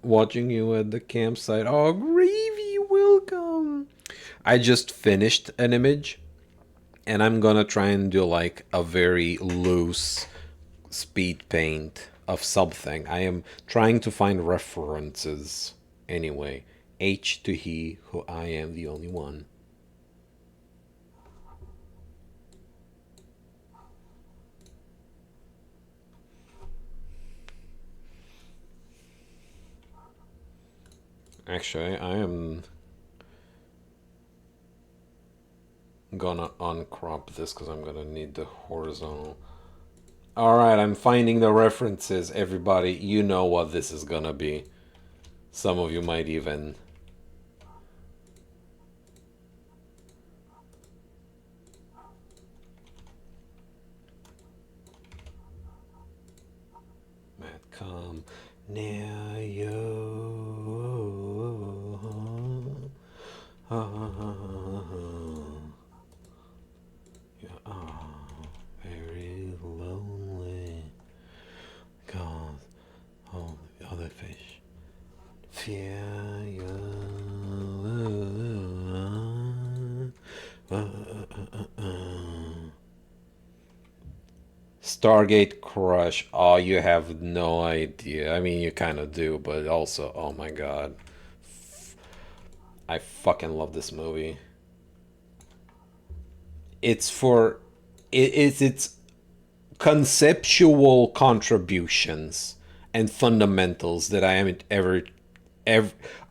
Speaker 1: Watching you at the campsite. Oh, Gravy, welcome. I just finished an image, and I'm gonna try and do like a very loose speed paint of something. I am trying to find references. Anyway, H to he, who I am the only one. Actually, I am gonna uncrop this because I'm gonna need the horizontal. Alright, I'm finding the references, everybody. You know what this is gonna be. Some of you might even... Matt, come near you. You are very lonely. Cause all the other fish fear you. Stargate Crush. Oh, you have no idea. I mean, you kind of do, but also, oh my god. I fucking love this movie. It's for... it's its conceptual contributions and fundamentals that I am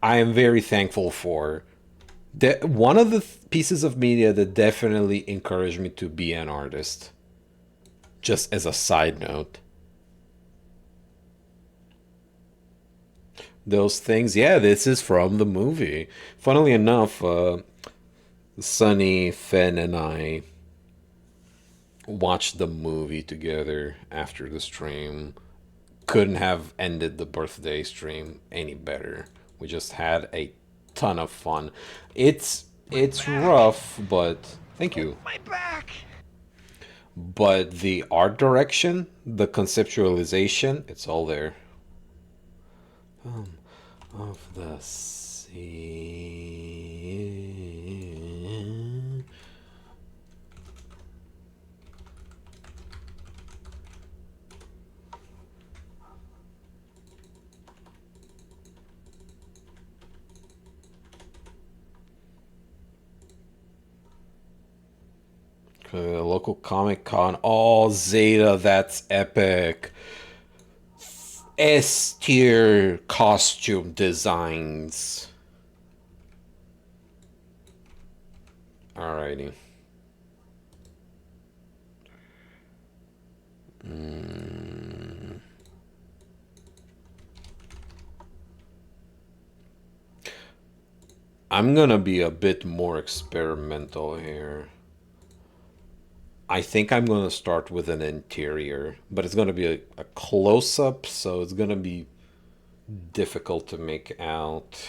Speaker 1: I am very thankful for. One of the pieces of media that definitely encouraged me to be an artist. Just as a side note. Those things, yeah, this is from the movie. Funnily enough, Sunny, Fen, and I watched the movie together after the stream. Couldn't have ended the birthday stream any better. We just had a ton of fun. It's rough, but thank you.
Speaker 3: My back!
Speaker 1: But the art direction, the conceptualization, it's all there. Of the sea. Local Comic Con. Oh, Zeta, that's epic. S tier costume designs. Alrighty. I'm gonna be a bit more experimental here. I think I'm gonna start with an interior, but it's gonna be a close-up, so it's gonna be difficult to make out.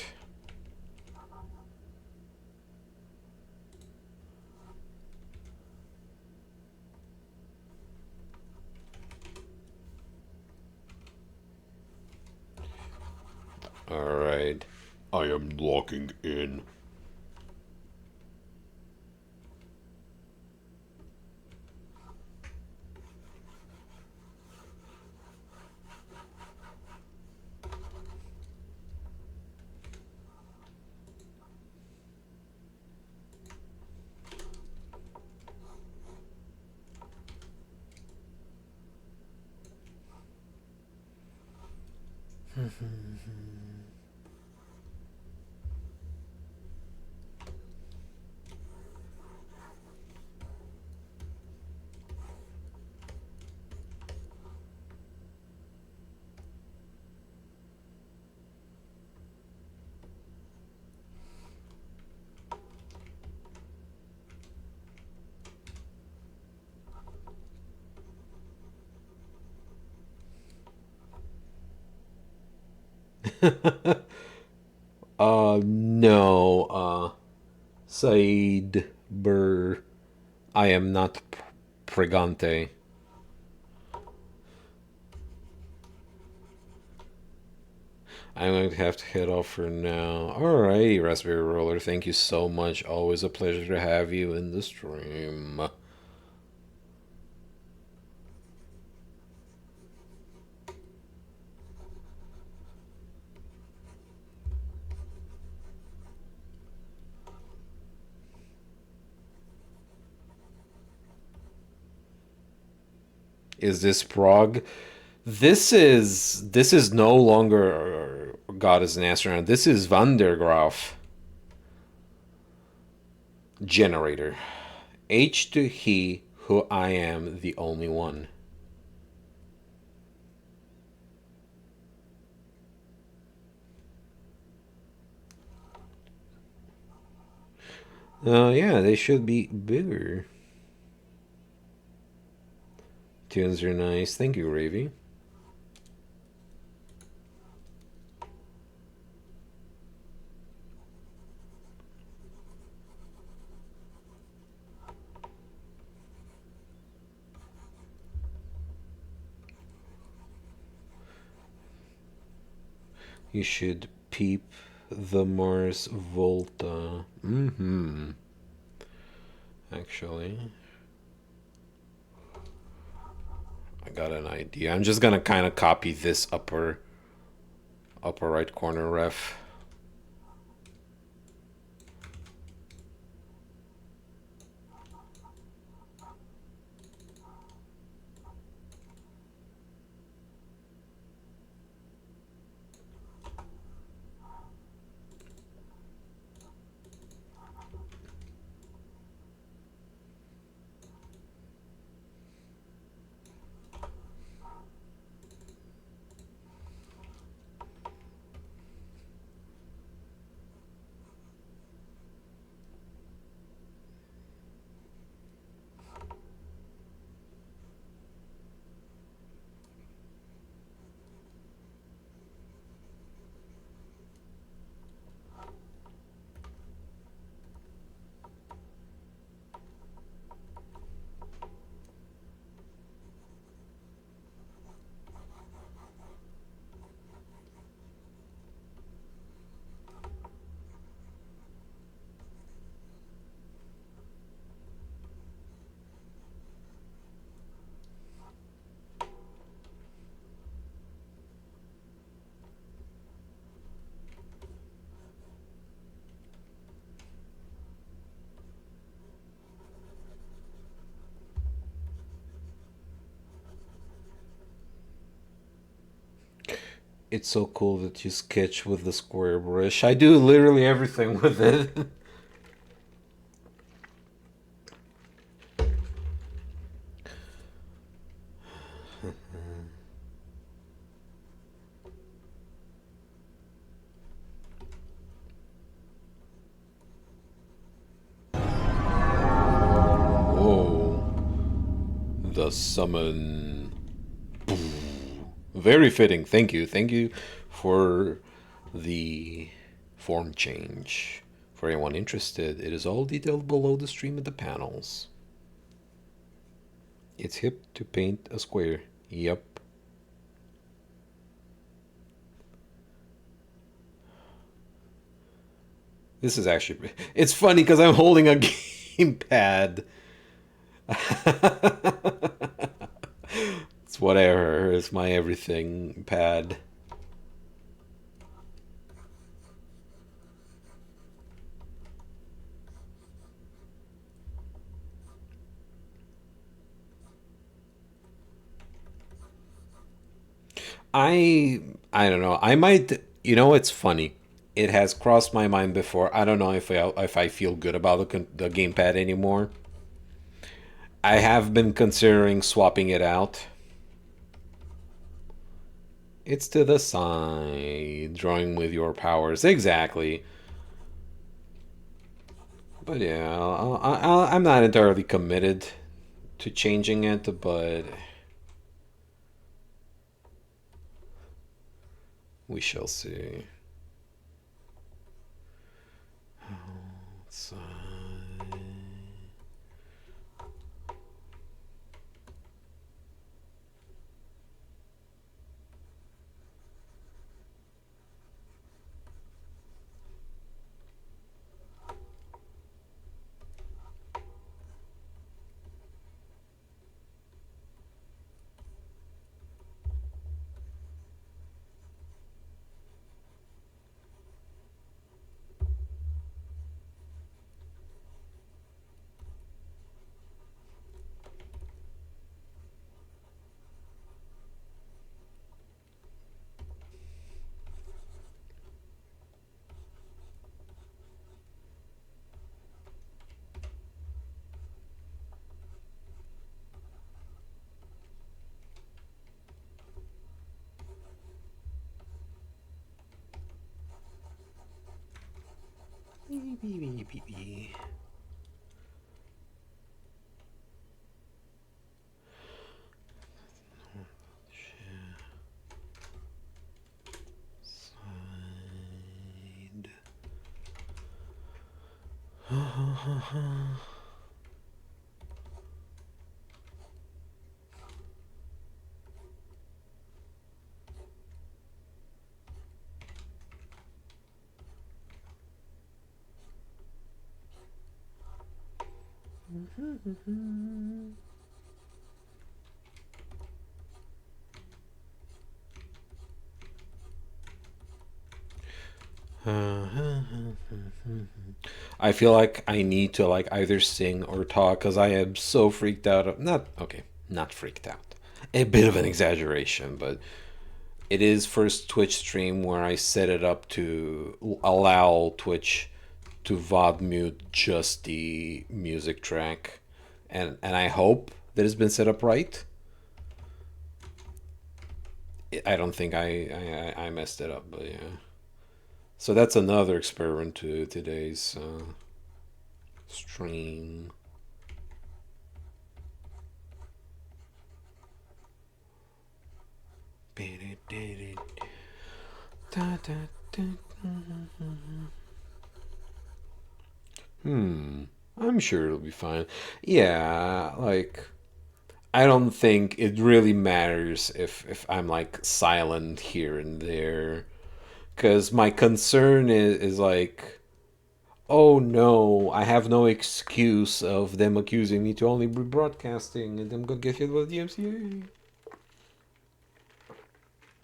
Speaker 1: Alright. I am locking in. No, Said Burr. I am not Pregante. I'm going to have to head off for now. Alrighty, Raspberry Roller. Thank you so much. Always a pleasure to have you in the stream. Is this Prague? This is no longer God is an astronaut. This is Van der Graaf generator. H to he who I am the only one. Yeah, they should be bigger. Tunes are nice. Thank you, Ravi. You should peep the Mars Volta. Actually, I got an idea. I'm just gonna kind of copy this upper right corner ref. It's so cool that you sketch with the square brush. I do literally everything with it. Whoa. The summon. Very fitting. Thank you. Thank you for the form change. For anyone interested, it is all detailed below the stream of the panels. It's hip to paint a square. Yep. This is actually... It's funny because I'm holding a gamepad. It's whatever. It's my everything pad. I don't know. I might, it's funny. It has crossed my mind before. I don't know if I feel good about the gamepad anymore. I have been considering swapping it out. It's to the side, drawing with your powers. Exactly. But yeah, I'm not entirely committed to changing it, but we shall see. Outside. I feel like I need to like either sing or talk because I am so freaked out. Not okay, not freaked out. A bit of an exaggeration, but it is first Twitch stream where I set it up to allow Twitch to VOD mute just the music track, and I hope that it's been set up right. I don't think I messed it up, but yeah. So that's another experiment to today's stream. I'm sure it'll be fine. Yeah, like I don't think it really matters if I'm like silent here and there, because my concern is like, oh no, I have no excuse of them accusing me to only be broadcasting and I'm gonna get hit with the MCA.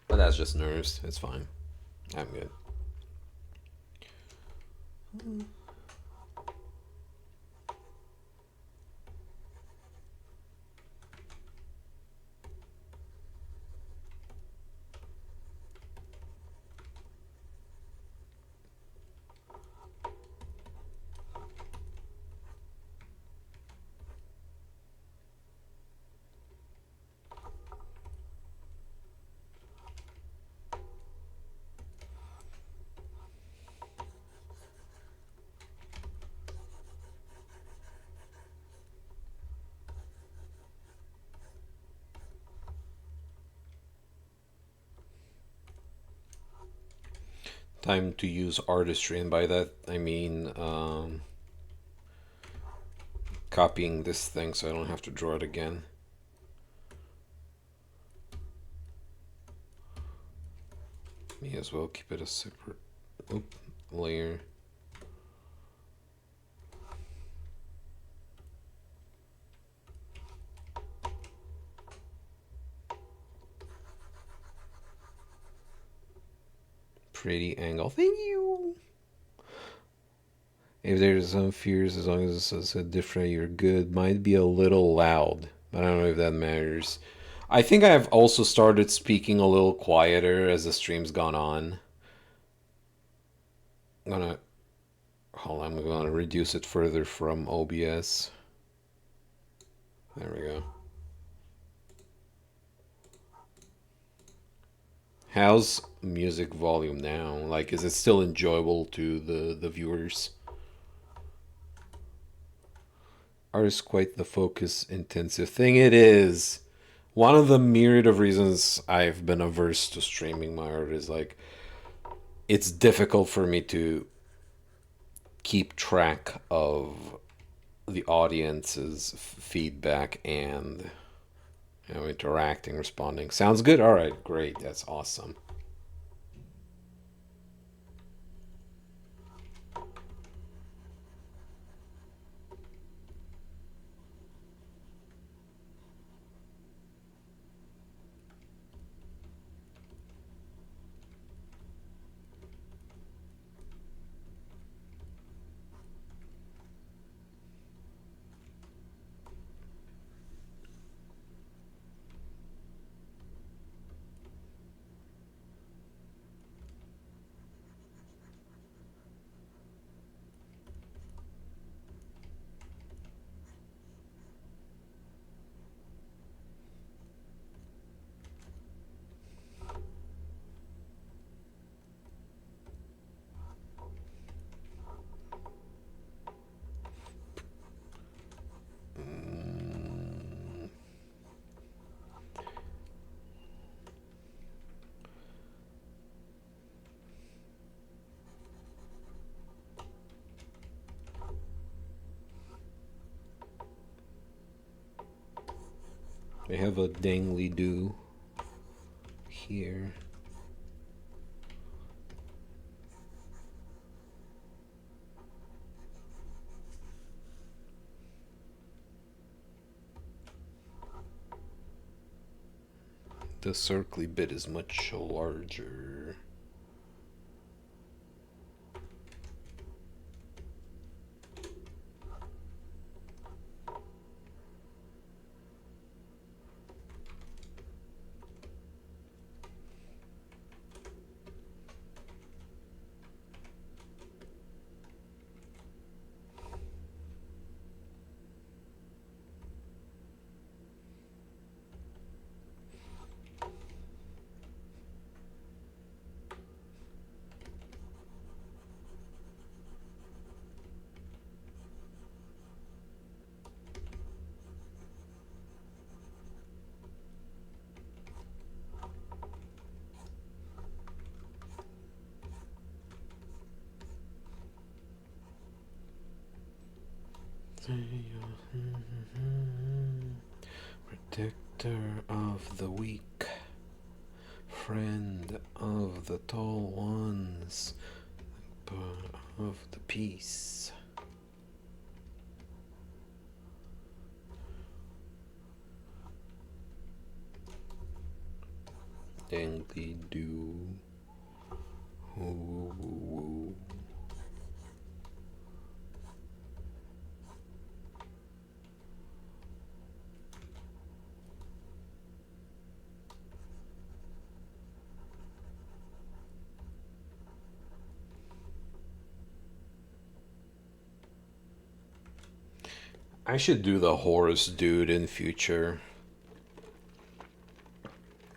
Speaker 1: But that's just nerves. It's fine. I'm good. Time to use artistry, and by that I mean copying this thing so I don't have to draw it again. May as well keep it a separate layer. Pretty angle. Thank you. If there's some fears, as long as it's a different, you're good. Might be a little loud, but I don't know if that matters. I think I've also started speaking a little quieter as the stream's gone on. I'm gonna reduce it further from OBS. There we go. How's music volume now? Like, is it still enjoyable to the viewers? Art is quite the focus intensive thing. It is. One of the myriad of reasons I've been averse to streaming my art is like, it's difficult for me to keep track of the audience's feedback and interacting, responding. Sounds good? All right, great. That's awesome. I have a dangly do here. The circly bit is much larger. Protector of the weak, friend of the tall ones, of the peace. Dangly do. Ooh. I should do the Horus dude in future.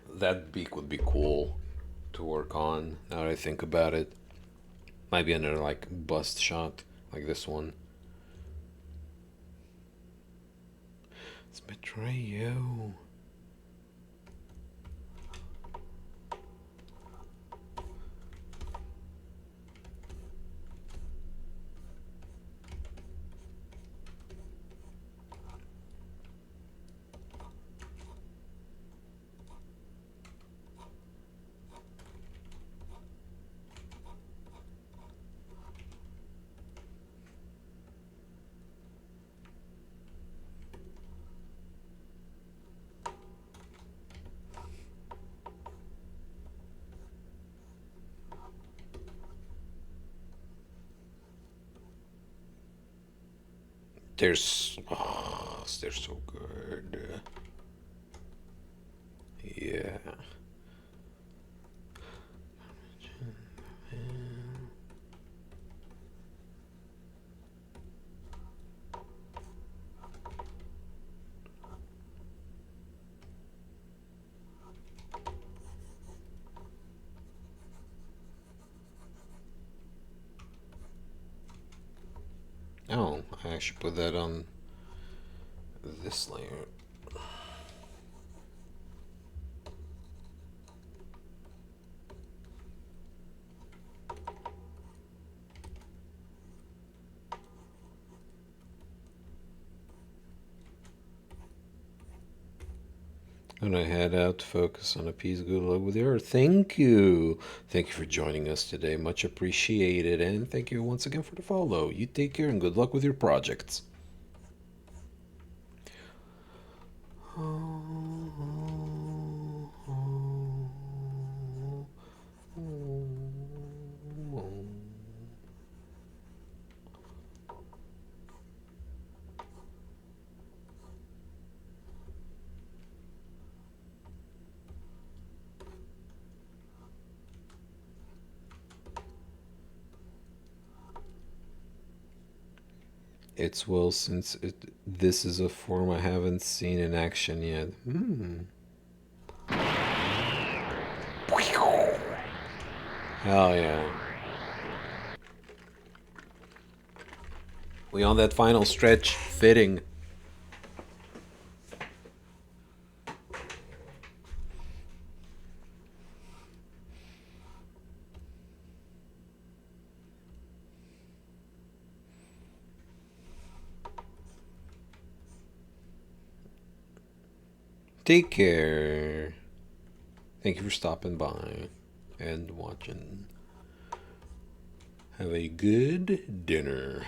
Speaker 1: That beak would be cool to work on, now that I think about it. Might be another like bust shot like this one. It's Betrayo. They're so good. Yeah. Oh, I should put that on this layer. Gonna head out to focus on a peace, good luck with the earth. Thank you. Thank you for joining us today. Much appreciated. And thank you once again for the follow. You take care and good luck with your projects. It's well since this is a form I haven't seen in action yet. Hell yeah. We on that final stretch, fitting. Take care. Thank you for stopping by and watching. Have a good dinner.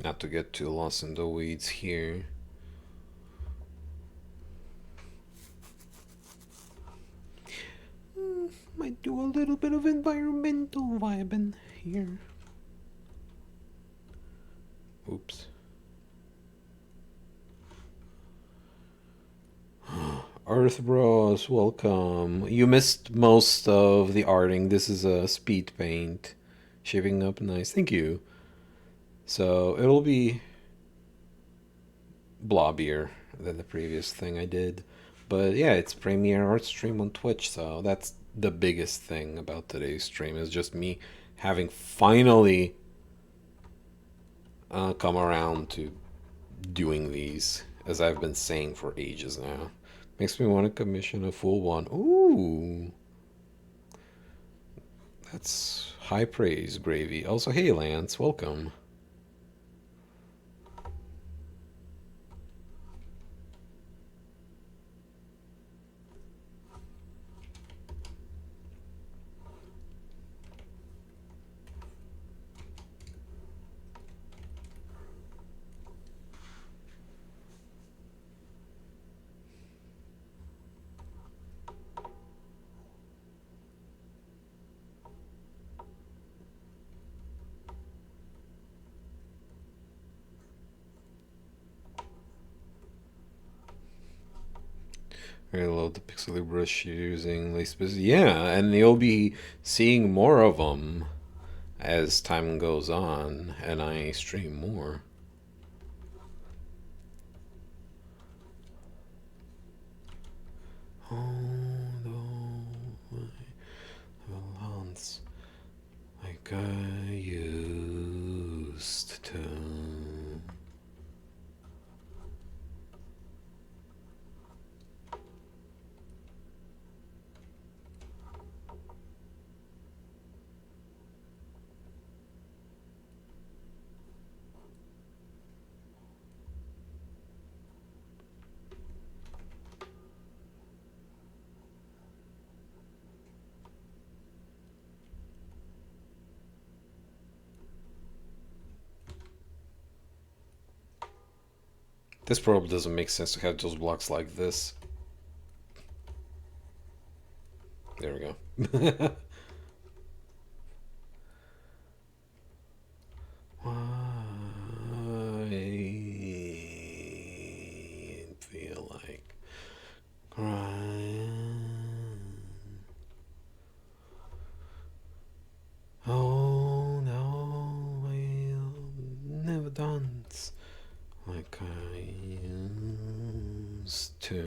Speaker 1: Not to get too lost in the weeds here. Might do a little bit of environmental vibing here. Oops. Earth Bros, welcome. You missed most of the arting. This is a speed paint. Shaping up nice. Thank you. So it'll be blobbier than the previous thing I did. But yeah, it's Premiere Art Stream on Twitch, so that's the biggest thing about today's stream is just me having finally come around to doing these, as I've been saying for ages now. Makes me want to commission a full one. Ooh. That's high praise, Gravy. Also, hey Lance, welcome. I love the pixely brush using lace. Yeah, and you'll be seeing more of them as time goes on and I stream more. Once, like I used to. This probably doesn't make sense to have those blocks like this. There we go. I feel like crying. Oh no, I'll never dance like I used to.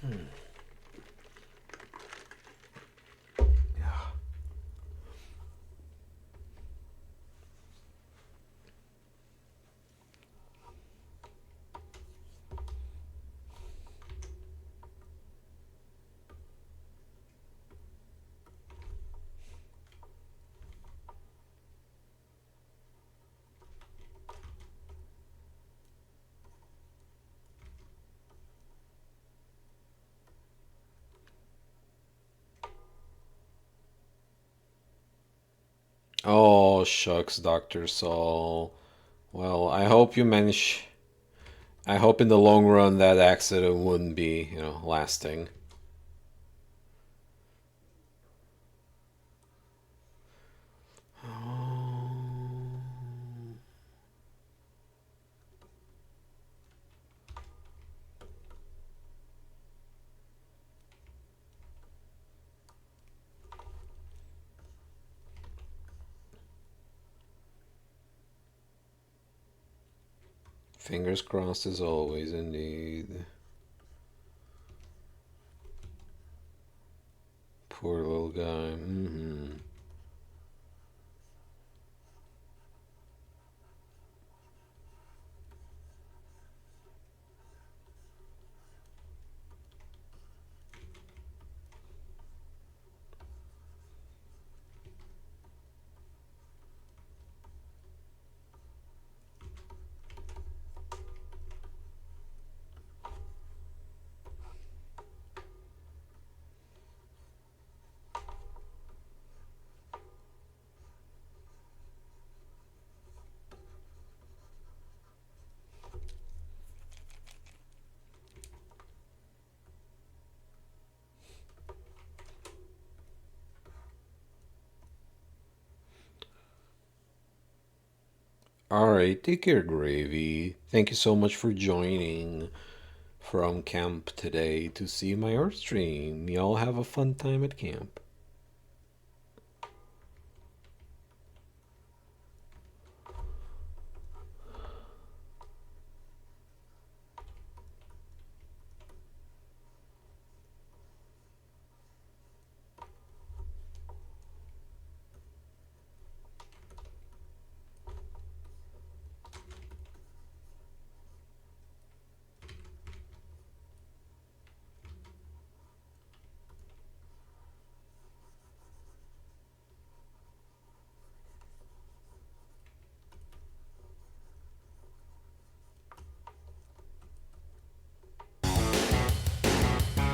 Speaker 1: Yeah. Oh, shucks, Dr. Saul. Well, I hope you manage. I hope in the long run that accident wouldn't be, lasting. Fingers crossed as always, indeed. Poor little guy. Alright, take care, Gravy. Thank you so much for joining from camp today to see my art stream. Y'all have a fun time at camp.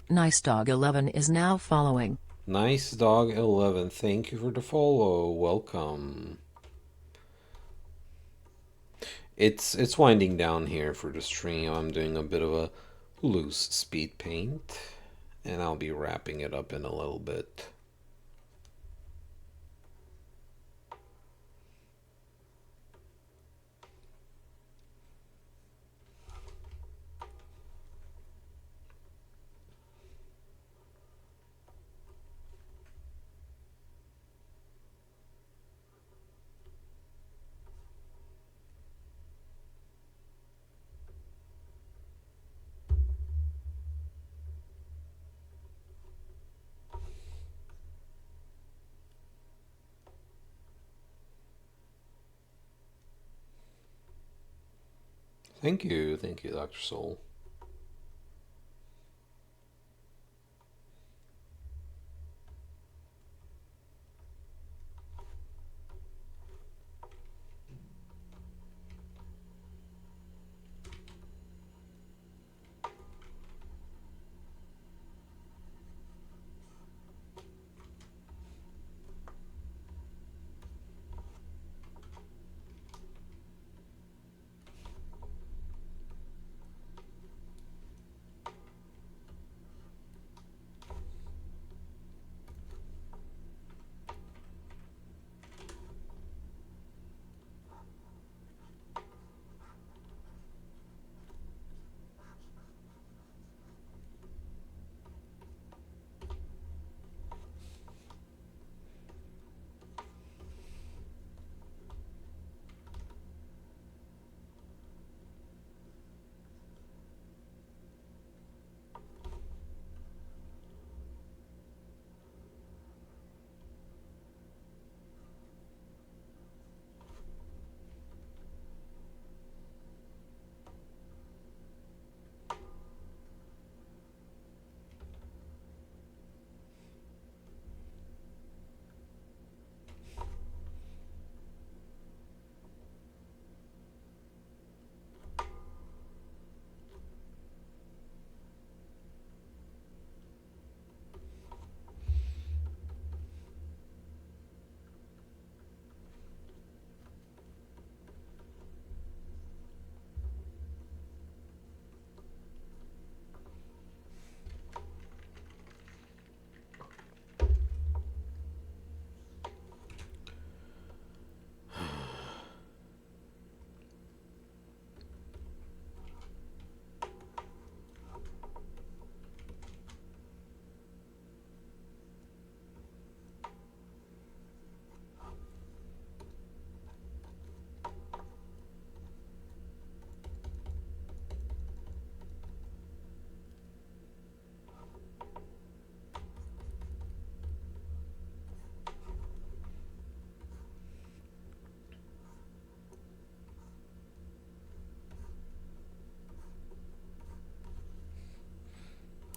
Speaker 4: Nice Dog 11 is now following.
Speaker 1: Nice Dog 11, thank you for the follow. Welcome. It's winding down here for the stream. I'm doing a bit of a loose speed paint, and I'll be wrapping it up in a little bit. Thank you, Dr. Soul.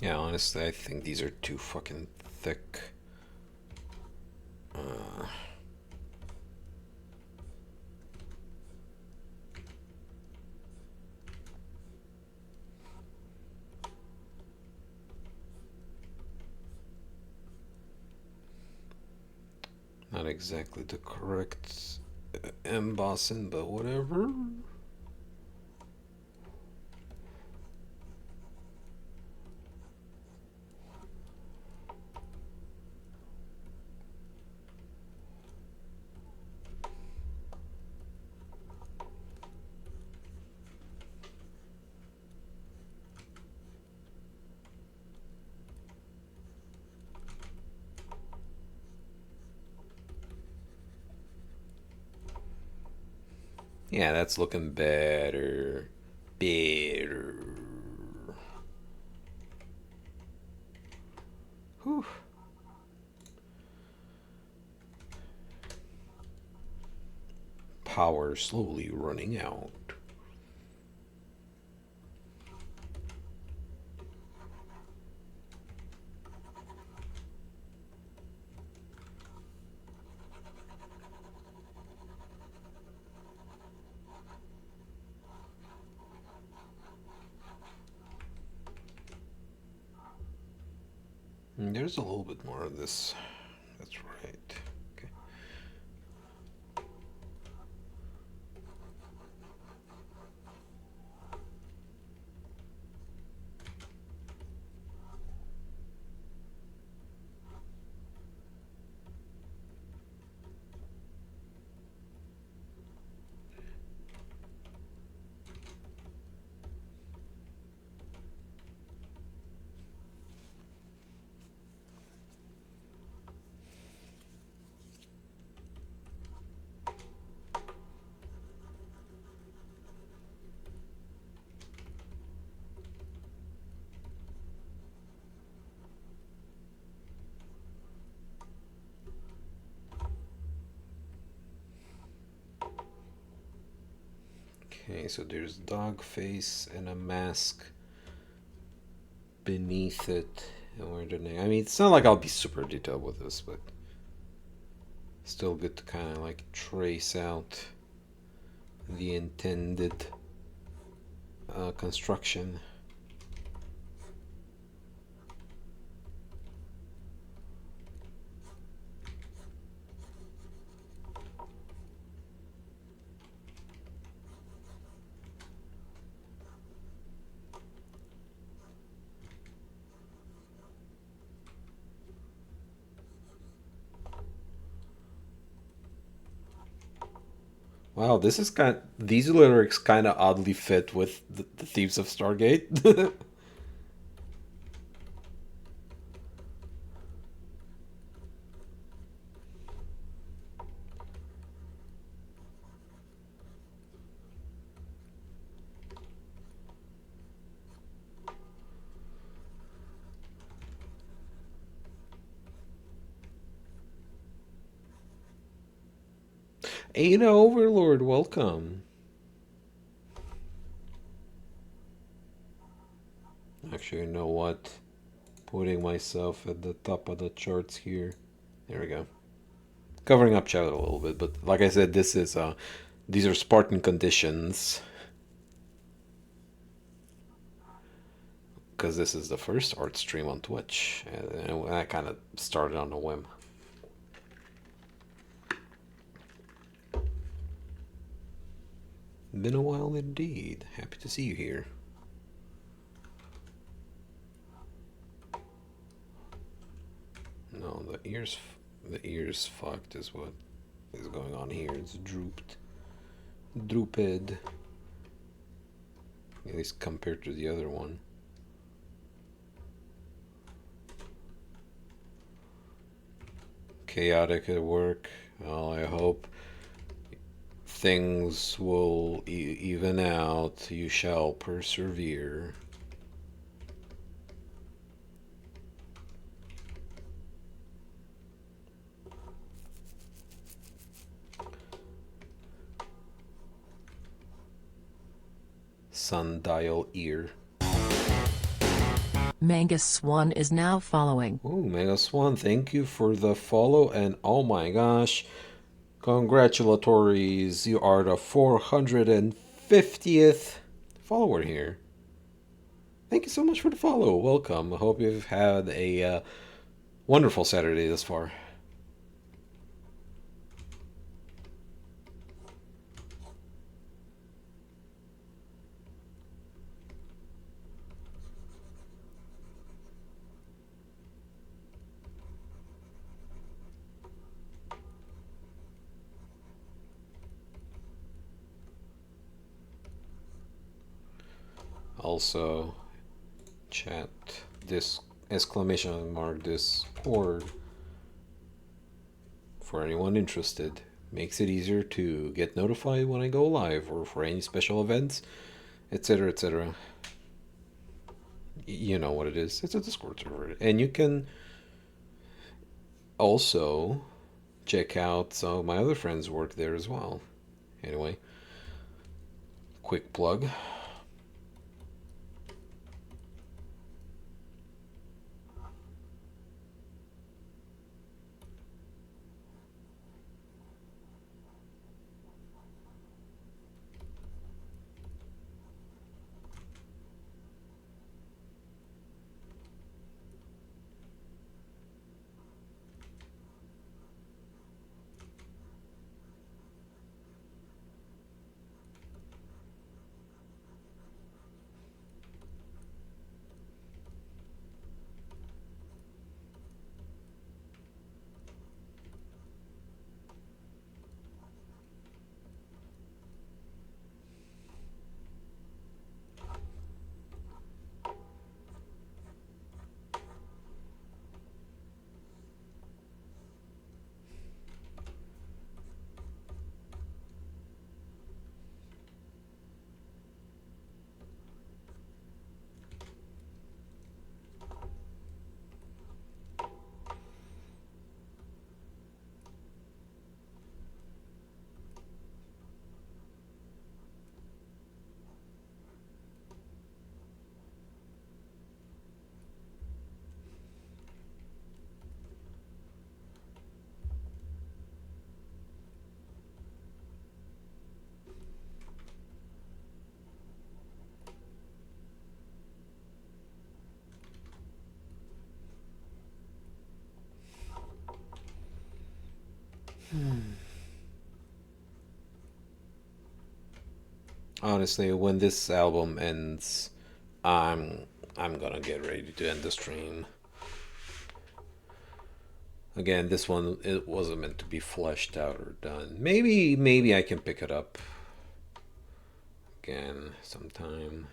Speaker 1: Yeah, honestly, I think these are too fucking thick. Not exactly the correct embossing, but whatever. Yeah, that's looking better. Better. Whew. Power slowly running out. There's a little bit more of this. That's right. Okay. Okay, so there's dog face and a mask beneath it. And where the name? I mean, it's not like I'll be super detailed with this, but still good to kind of like trace out the intended construction. Wow, this is these lyrics kind of oddly fit with the Thieves of Stargate. Ada Overlord, welcome. Actually, you know what? Putting myself at the top of the charts here. There we go. Covering up chat a little bit, but like I said, these are Spartan conditions. Because this is the first art stream on Twitch, and I kind of started on a whim. Been a while indeed. Happy to see you here. No, the ears fucked is what is going on here. It's drooped. Drooped. At least compared to the other one. Chaotic at work. Well, I hope things will even out. You shall persevere. Sundial ear.
Speaker 4: Mangus Swan is now following.
Speaker 1: Ooh, Mega Swan, thank you for the follow, and oh my gosh, congratulatories, you are the 450th follower here. Thank you so much for the follow. Welcome. I hope you've had a wonderful Saturday thus far. Also, chat this exclamation mark Discord for anyone interested. Makes it easier to get notified when I go live or for any special events, etc. etc. You know what it is. It's a Discord server. And you can also check out some of my other friends' work there as well. Anyway, quick plug. Honestly, when this album ends, I'm gonna get ready to end the stream. Again, this one, it wasn't meant to be fleshed out or done. Maybe I can pick it up again sometime.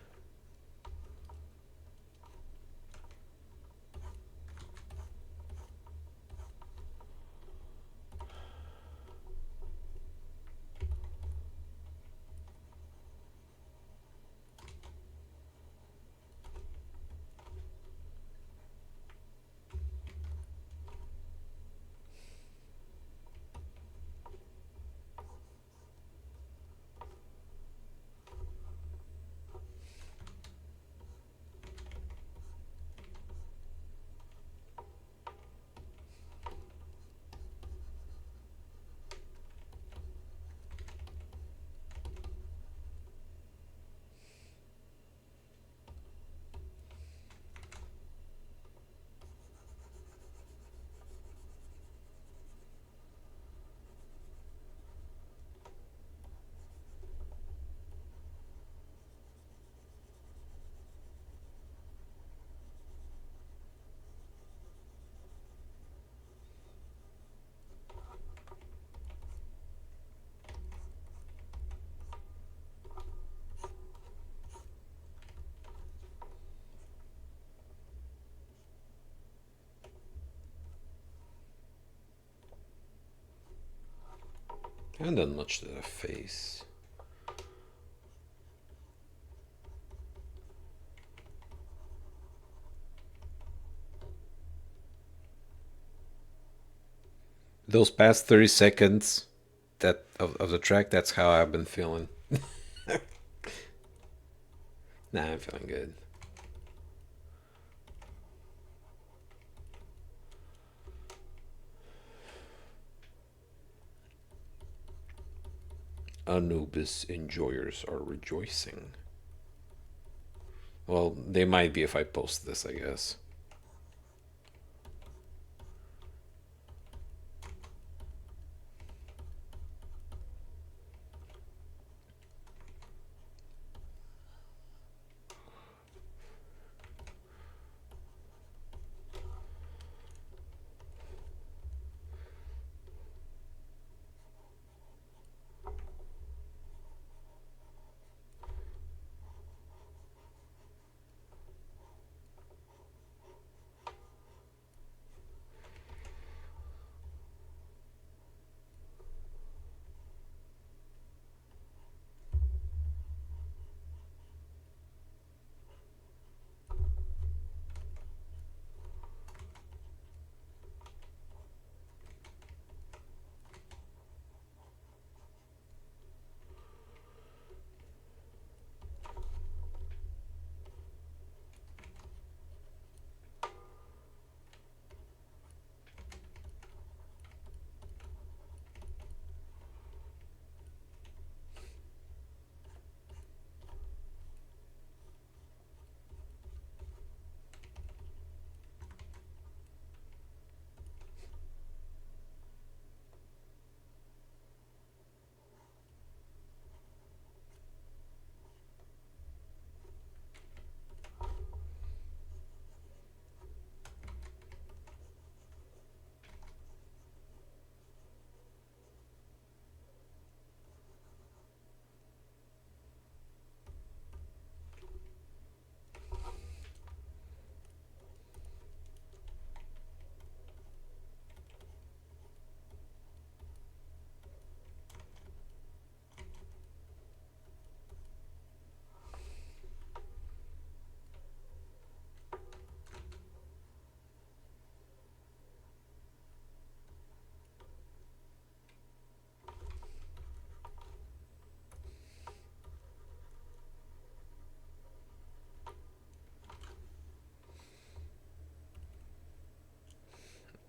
Speaker 1: I haven't done much to the face. Those past 30 seconds of the track, that's how I've been feeling. Nah, I'm feeling good. Anubis enjoyers are rejoicing. Well, they might be if I post this, I guess.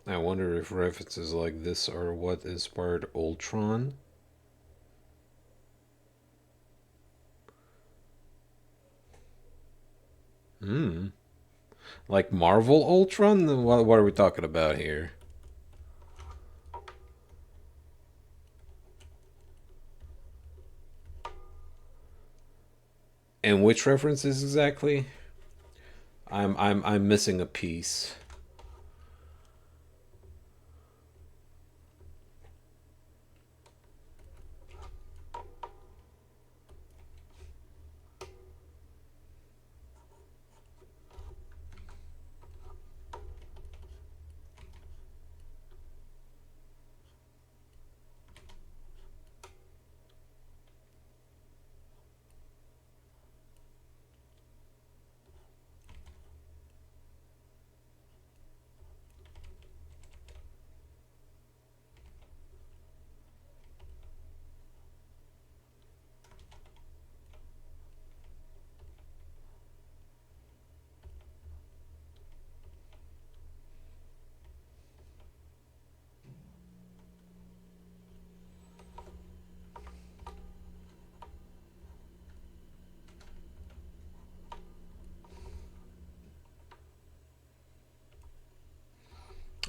Speaker 1: I wonder if references like this are what inspired Ultron. Hmm. Like Marvel Ultron? What are we talking about here? And which references exactly? I'm missing a piece.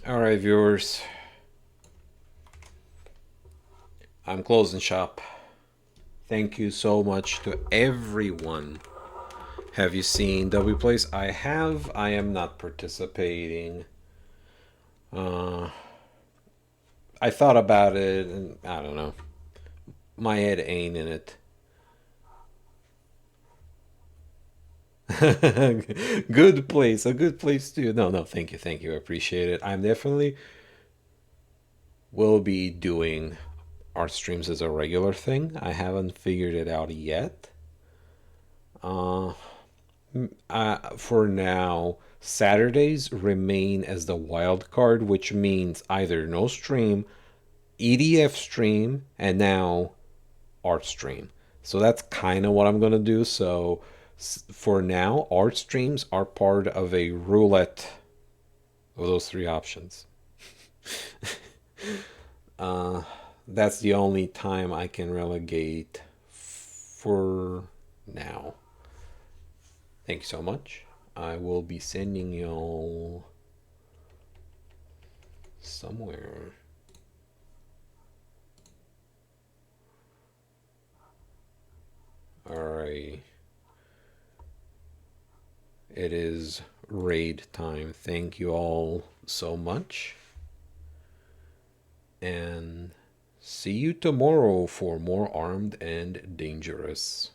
Speaker 1: Alright, viewers. I'm closing shop. Thank you so much to everyone. Have you seen Wplays? I have. I am not participating. I thought about it, and I don't know. My head ain't in it. Good place, a good place too. No, thank you, I appreciate it. I'm definitely will be doing art streams as a regular thing. I haven't figured it out yet. Uh, for now, Saturdays remain as the wild card, which means either no stream, EDF stream, and now art stream. So that's kind of what I'm gonna do. So for now, art streams are part of a roulette of those three options. that's the only time I can relegate for now. Thank you so much. I will be sending y'all somewhere. Alright. It is raid time. Thank you all so much. And see you tomorrow for more Armed and Dangerous.